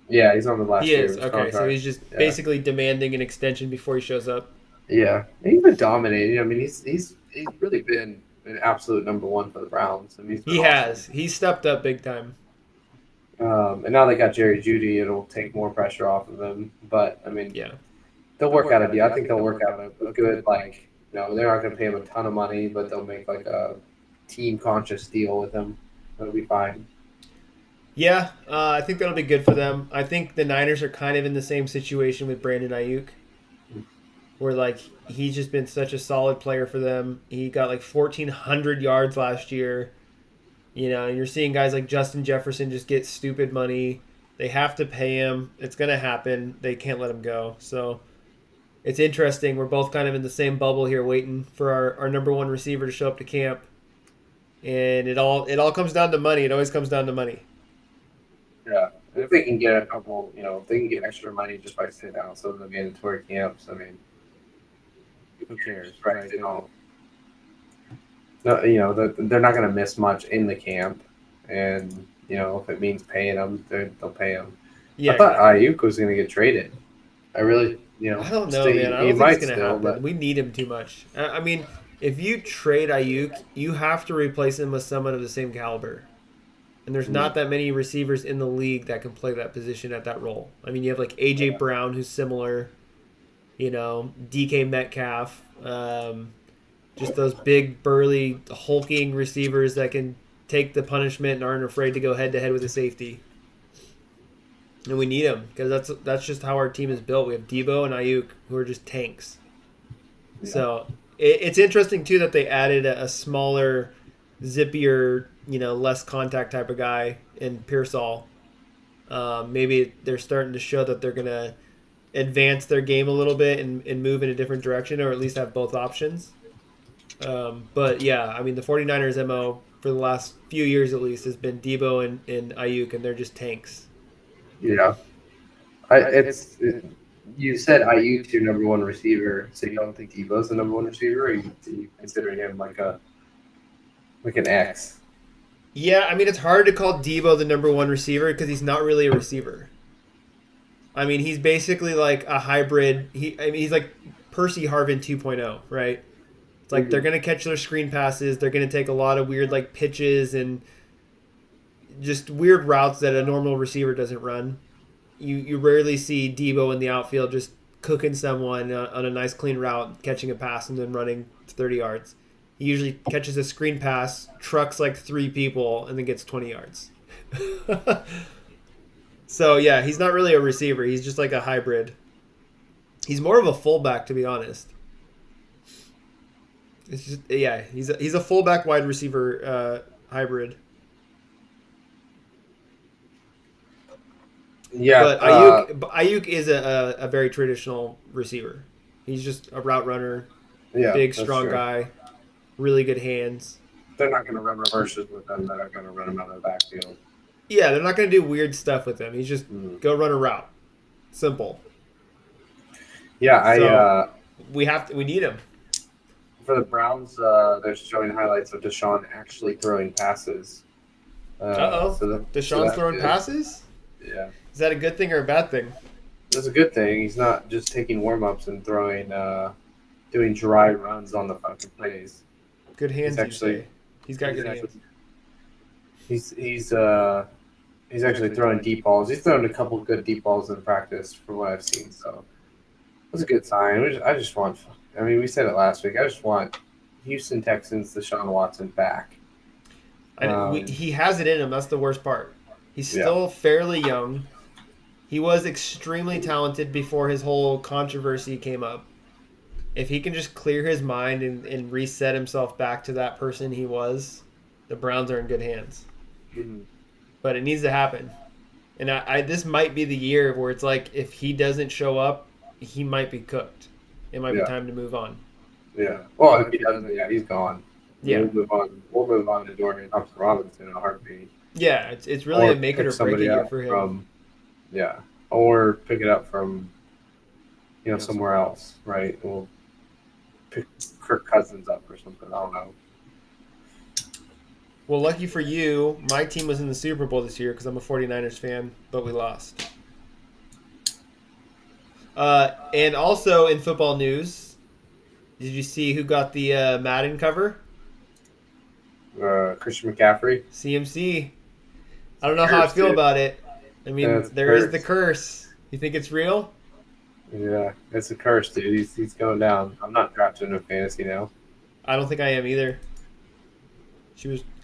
Yeah, he's on the last year. He is. Okay, contract. So he's just basically demanding an extension before he shows up. Yeah, he's been dominating. I mean, he's really been an absolute number one for the Browns. I mean, He's stepped up big time. And now they got Jerry Jeudy. It'll take more pressure off of them. But I mean, they'll work out a deal. I think they'll work out a good they're not going to pay him a ton of money, but they'll make like a team conscious deal with him. That'll be fine. Yeah, I think that'll be good for them. I think the Niners are kind of in the same situation with Brandon Ayuk, where he's just been such a solid player for them. He got 1,400 yards last year. And you're seeing guys like Justin Jefferson just get stupid money. They have to pay him. It's going to happen. They can't let him go. So it's interesting. We're both kind of in the same bubble here, waiting for our number one receiver to show up to camp. And it all comes down to money. It always comes down to money. Yeah, and if they can get a couple, if they can get extra money just by sitting out some of the mandatory camps, I mean, who cares, right? They're not going to miss much in the camp, and if it means paying them, they'll pay them. Yeah, I thought Ayuk was going to get traded. I really, I don't know, man. I don't think it's going to happen. But we need him too much. I mean, if you trade Ayuk, you have to replace him with someone of the same caliber. And there's not that many receivers in the league that can play that position at that role. I mean, you have A.J. Brown, who's similar, DK Metcalf, just those big, burly, hulking receivers that can take the punishment and aren't afraid to go head-to-head with a safety. And we need them because that's just how our team is built. We have Debo and Ayuk, who are just tanks. Yeah. So it's interesting, too, that they added a smaller, zippier, less contact type of guy in Pearsall. Maybe they're starting to show that they're going to advance their game a little bit and move in a different direction, or at least have both options. But yeah, I mean, the 49ers MO for the last few years at least has been Debo and Ayuk, and they're just tanks. Yeah. You said Ayuk's your number one receiver, so you don't think Debo's the number one receiver, or do you consider him like an X? Yeah, I mean, it's hard to call Debo the number one receiver because he's not really a receiver. I mean, he's basically like a hybrid. He's like Percy Harvin 2.0, right? It's like they're going to catch their screen passes. They're going to take a lot of weird pitches and just weird routes that a normal receiver doesn't run. You rarely see Debo in the outfield just cooking someone on a nice clean route, catching a pass and then running 30 yards. He usually catches a screen pass, trucks 3 people, and then gets 20 yards. So, yeah, he's not really a receiver. He's just like a hybrid. He's more of a fullback, to be honest. It's just he's a fullback wide receiver hybrid. Yeah, But Ayuk is a very traditional receiver. He's just a route runner, yeah, big, that's strong true. guy, really good hands. They're not going to run reverses with them. They're not going to run them out of the backfield. Yeah, they're not going to do weird stuff with him. He's just go run a route. Simple. Yeah, So we need him. for the Browns, they're showing highlights of Deshaun actually throwing passes. Deshaun's throwing passes? Yeah. Is that a good thing or a bad thing? That's a good thing. He's not just taking warm-ups and throwing, doing dry runs on the fucking plays. Good hands, He's got good hands. He's actually throwing deep balls. He's thrown a couple good deep balls in practice from what I've seen. So that's a good sign. We said it last week. I just want Houston Texans Deshaun Watson back. He has it in him. That's the worst part. He's still fairly young. He was extremely talented before his whole controversy came up. If he can just clear his mind and reset himself back to that person he was, the Browns are in good hands. Mm-hmm. But it needs to happen. And this might be the year where it's like if he doesn't show up, he might be cooked. It might be time to move on. Yeah. Well, if he doesn't, he's gone. Yeah. We'll move on to Dorian Thompson-Robinson in a heartbeat. Yeah, it's really a make it or break it year for him. Or pick it up from somewhere else, right? We'll pick Kirk Cousins up or something. I don't know. Well, lucky for you, my team was in the Super Bowl this year because I'm a 49ers fan, but we lost. And also in football news, did you see who got the Madden cover? Christian McCaffrey. CMC. I don't know how I feel about it. I mean, there is the curse. You think it's real? Yeah, it's a curse, dude. He's going down. I'm not drafting him in fantasy now. I don't think I am either.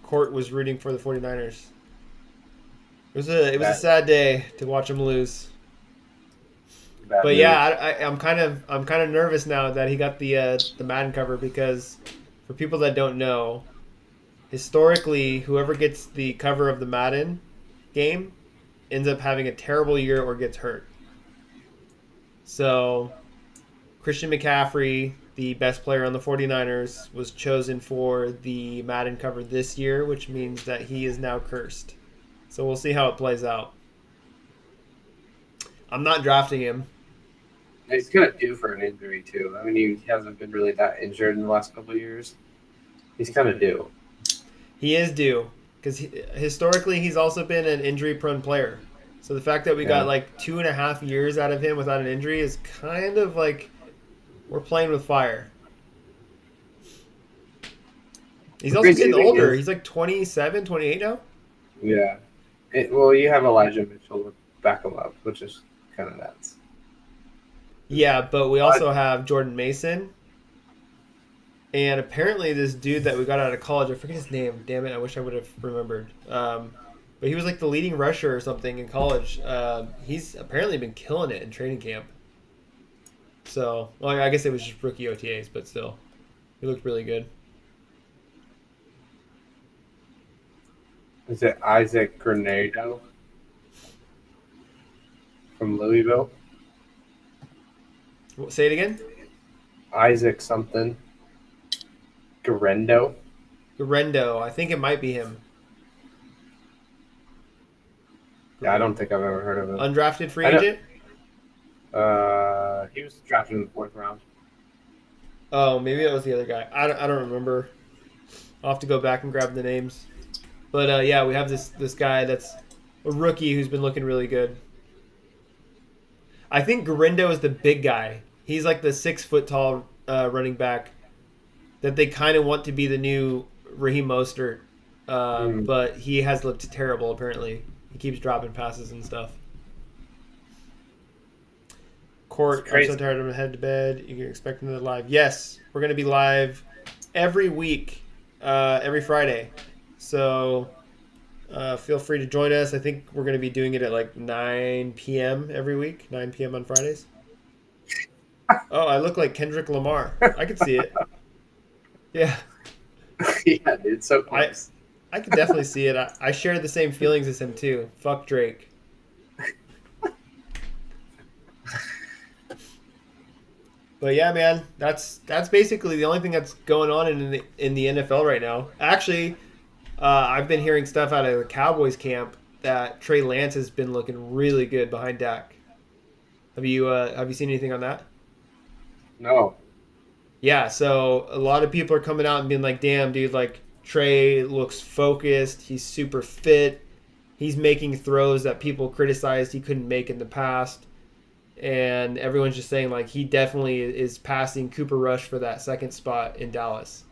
Court was rooting for the 49ers. It was a sad day to watch him lose. But yeah, I'm kind of nervous now that he got the Madden cover because for people that don't know, historically, whoever gets the cover of the Madden game ends up having a terrible year or gets hurt. So, Christian McCaffrey, the best player on the 49ers, was chosen for the Madden cover this year, which means that he is now cursed. So we'll see how it plays out. I'm not drafting him. He's kind of due for an injury, too. I mean, he hasn't been really that injured in the last couple of years. He's kind of due. He is due. Because historically, he's also been an injury-prone player. So the fact that we got like 2.5 years out of him without an injury is kind of like we're playing with fire. He's also getting older. He's like 27, 28 now. Yeah. You have Elijah Mitchell to back him up, which is kind of nuts. Yeah, but we also have Jordan Mason. And apparently this dude that we got out of college, I forget his name. Damn it, I wish I would have remembered. But he was like the leading rusher or something in college. He's apparently been killing it in training camp. So, well, I guess it was just rookie OTAs, but still. He looked really good. Is it Isaac Grenado from Louisville? Say it again? Isaac something. Garendo. I think it might be him. Yeah, I don't think I've ever heard of him. Undrafted free agent? He was drafted in the 4th round. Oh, maybe it was the other guy. I don't remember. I'll have to go back and grab the names. But yeah, we have this guy that's a rookie who's been looking really good. I think Garendo is the big guy. He's like the 6-foot-tall running back that they kind of want to be the new Raheem Mostert. But he has looked terrible, apparently. He keeps dropping passes and stuff. Court, I'm so tired. I'm head to bed. You can expect another live. Yes, we're going to be live every week, every Friday. So feel free to join us. I think we're going to be doing it at like 9 p.m. every week, 9 p.m. on Fridays. Oh, I look like Kendrick Lamar. I could see it. Yeah, Yeah, dude, so I close. I could definitely see it. I share the same feelings as him too. Fuck Drake. But yeah, man, that's basically the only thing that's going on in the NFL right now. Actually, I've been hearing stuff out of the Cowboys camp that Trey Lance has been looking really good behind Dak. Have you seen anything on that? No. Yeah, so a lot of people are coming out and being like, "Damn, dude, like Trey looks focused. He's super fit. He's making throws that people criticized he couldn't make in the past." And everyone's just saying like he definitely is passing Cooper Rush for that second spot in Dallas.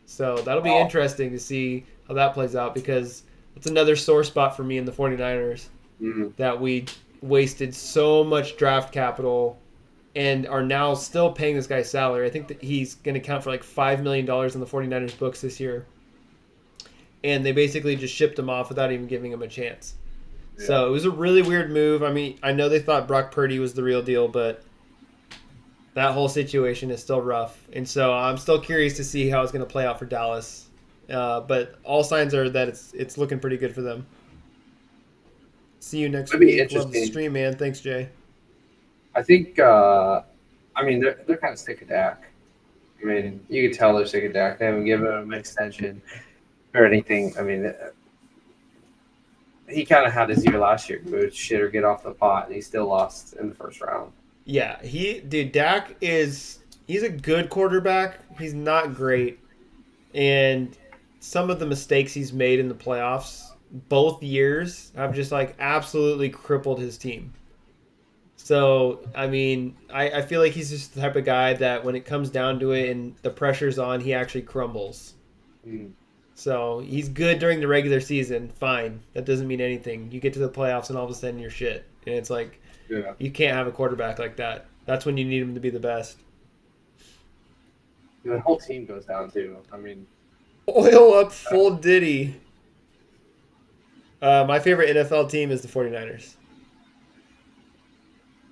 So that'll be Oh. interesting to see how that plays out because it's another sore spot for me in the 49ers Mm. that we wasted so much draft capital and are now still paying this guy's salary. I think that he's going to count for like $5 million in the 49ers books this year. And they basically just shipped him off without even giving him a chance. Yeah. So it was a really weird move. I mean, I know they thought Brock Purdy was the real deal, but that whole situation is still rough. And so I'm still curious to see how it's going to play out for Dallas. But all signs are that it's looking pretty good for them. See you next It'd be week. Love the interesting. stream, man. Thanks, Jay. I think. I mean, they're kind of sick of Dak. I mean, you can tell they're sick of Dak. They haven't given him an extension or anything. I mean, he kind of had his year last year. He would shit or get off the pot, and he still lost in the first round. Yeah, Dak he's a good quarterback. He's not great. And some of the mistakes he's made in the playoffs both years have just like absolutely crippled his team. So, I mean, I feel like he's just the type of guy that when it comes down to it and the pressure's on, he actually crumbles. Mm. So, he's good during the regular season, fine. That doesn't mean anything. You get to the playoffs and all of a sudden you're shit. And it's like, Yeah. you can't have a quarterback like that. That's when you need him to be the best. The whole team goes down too. I mean, Oil up full Diddy. My favorite NFL team is the 49ers.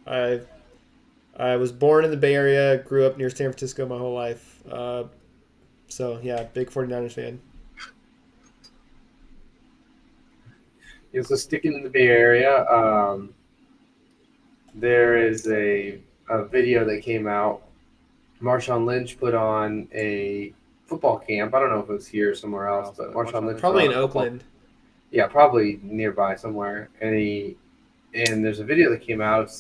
I I was born in the Bay Area, grew up near San Francisco my whole life. So, yeah, big 49ers fan. yeah, so sticking in the Bay Area, there is a video that came out. Marshawn Lynch put on a football camp. I don't know if it was here or somewhere else, but Marshawn Lynch Probably put in on a football. Oakland. Yeah, probably nearby somewhere. And there's a video that came out.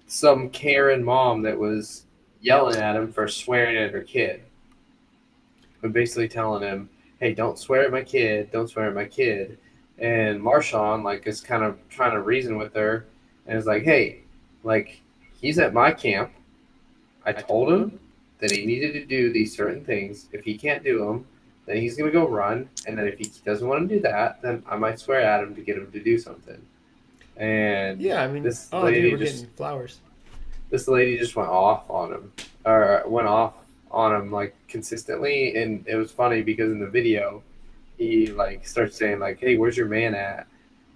Some Karen mom that was yelling at him for swearing at her kid, but basically telling him, "Hey, don't swear at my kid. Don't swear at my kid." And Marshawn like is kind of trying to reason with her, and is like, "Hey, like he's at my camp. I told him that he needed to do these certain things. If he can't do them, then he's gonna go run. And then if he doesn't want to do that, then I might swear at him to get him to do something." And Yeah, I mean, this oh, dude, lady we're just getting flowers. this lady just went off on him, or went off on him like consistently. And it was funny because in the video, he like starts saying like, "Hey, where's your man at?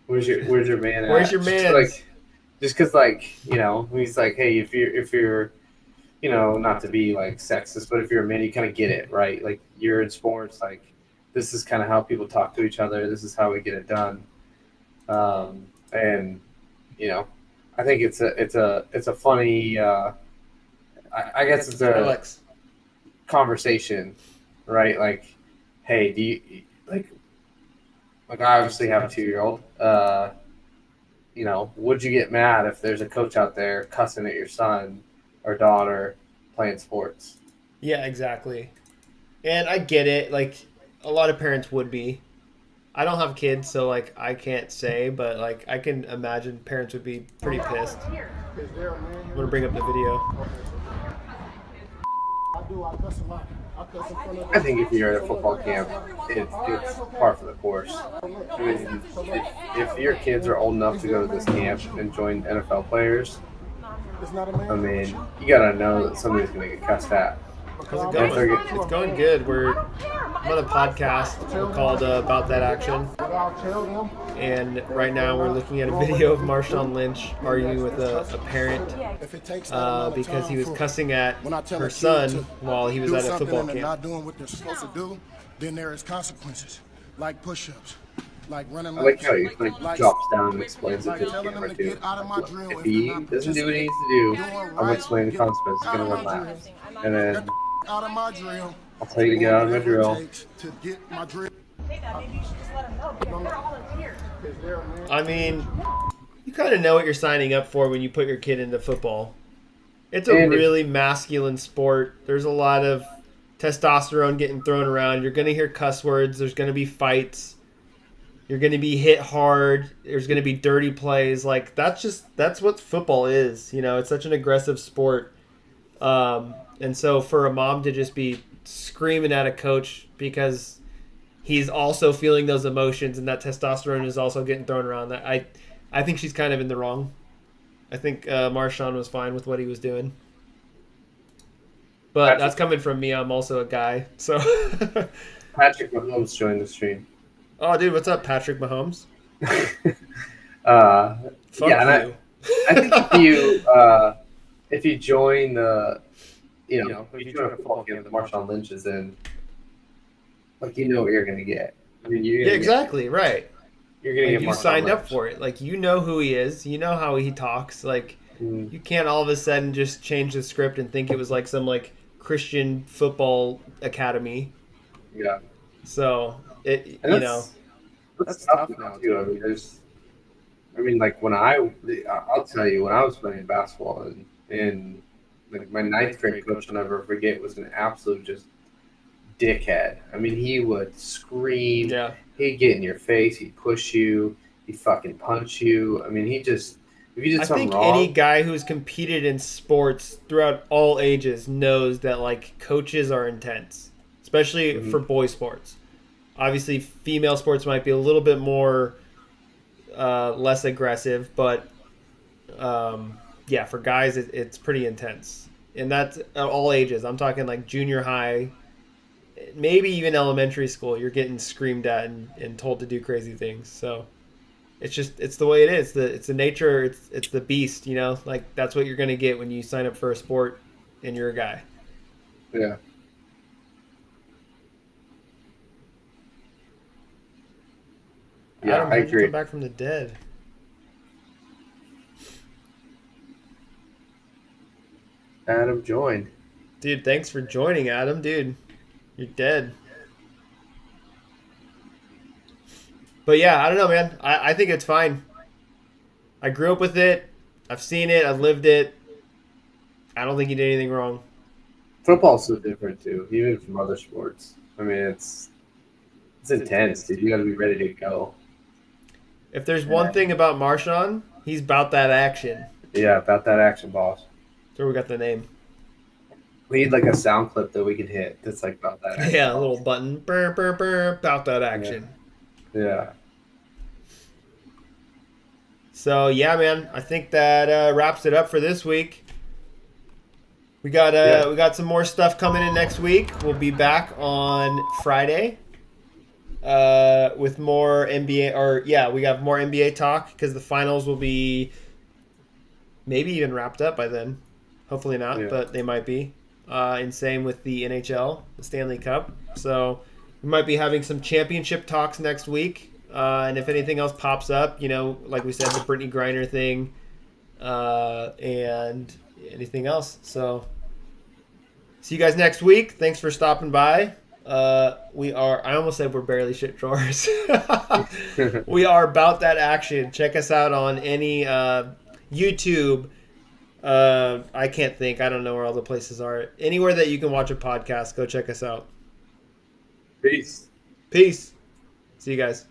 Where's your man at?" Where's your man? Just because like he's like, "Hey, if you're not to be like sexist, but if you're a man, you kind of get it, right? Like you're in sports, like this is kind of how people talk to each other. This is how we get it done." And I think it's a funny. I guess it's a Alex. conversation, right? Like, hey, do you like I obviously have a 2-year-old. Would you get mad if there's a coach out there cussing at your son or daughter playing sports? Yeah, exactly. And I get it. Like, a lot of parents would be. I don't have kids, so, like, I can't say, but, like, I can imagine parents would be pretty pissed. I'm going to bring up the video. I think if you're at a football camp, it's par for the course. I mean, if your kids are old enough to go to this camp and join NFL players, I mean, you gotta know that somebody's gonna get cussed at. How's it going? It's going good. I'm on a podcast called Bout That Action, and right now we're looking at a video of Marshawn Lynch arguing with a parent because he was cussing at her son while he was at a football camp. Not doing what they're supposed to do, then there is consequences, like push-ups, like running. I like how he drops down and explains it to the camera too. If he doesn't do what he needs to do, I'm gonna explain the consequences. He's gonna run laps, and then out of my drill. I'll tell you to get out of my drill. To get my drill. I mean, you kind of know what you're signing up for when you put your kid into football. It's a really masculine sport. There's a lot of testosterone getting thrown around. You're going to hear cuss words. There's going to be fights. You're going to be hit hard. There's going to be dirty plays. Like, that's what football is. You know, it's such an aggressive sport. And so for a mom to just be screaming at a coach because he's also feeling those emotions and that testosterone is also getting thrown around, I think she's kind of in the wrong. I think Marshawn was fine with what he was doing. But that's coming from me. I'm also a guy. So Patrick Mahomes joined the stream. Oh, dude, what's up, Patrick Mahomes? Fuck you. I think if you join the, if you join a football game that Marshawn Lynch is in, like, you know what you're gonna get. I mean, exactly right. You're gonna get. You signed up for it. Like, you know who he is. You know how he talks. Like, you can't all of a sudden just change the script and think it was like some like Christian football academy. Yeah. So that's tough now too. I mean, like I'll tell you, when I was playing basketball and like my ninth grade coach, I'll never forget, was an absolute just dickhead. I mean, he would scream. Yeah. He'd get in your face. He'd push you. He'd fucking punch you. I mean, if you did something wrong. I think any guy who's competed in sports throughout all ages knows that, like, coaches are intense, especially for boy sports. Obviously, female sports might be a little bit more less aggressive, but for guys, it's pretty intense. And that's at all ages. I'm talking like junior high, maybe even elementary school. You're getting screamed at and told to do crazy things. So it's the way it is. It's the nature. It's the beast. You know, like, that's what you're gonna get when you sign up for a sport and you're a guy. Yeah. Yeah, Adam, I agree. Come back from the dead. Adam joined. Dude, thanks for joining, Adam. Dude, you're dead. But yeah, I don't know, man. I think it's fine. I grew up with it. I've seen it. I've lived it. I don't think you did anything wrong. Football's so different too, even from other sports. I mean, it's intense, dude. You got to be ready to go. If there's one thing about Marshawn, he's about that action. Yeah, about that action, boss. That's where we got the name. We need like a sound clip that we can hit that's like about that action. Yeah, a little button. Burr, burr, burr, about that action. Yeah. So, yeah, man. I think that wraps it up for this week. We got some more stuff coming in next week. We'll be back on Friday. With more NBA, we got more NBA talk because the finals will be maybe even wrapped up by then. Hopefully not, but they might be. And same with the NHL, the Stanley Cup. So we might be having some championship talks next week. And if anything else pops up, like we said, the Brittany Griner thing, and anything else. So see you guys next week. Thanks for stopping by. I almost said we're barely shit drawers. We are About That Action. Check us out on any YouTube. I can't think. I don't know where all the places are. Anywhere that you can watch a podcast, go check us out. Peace. See you guys.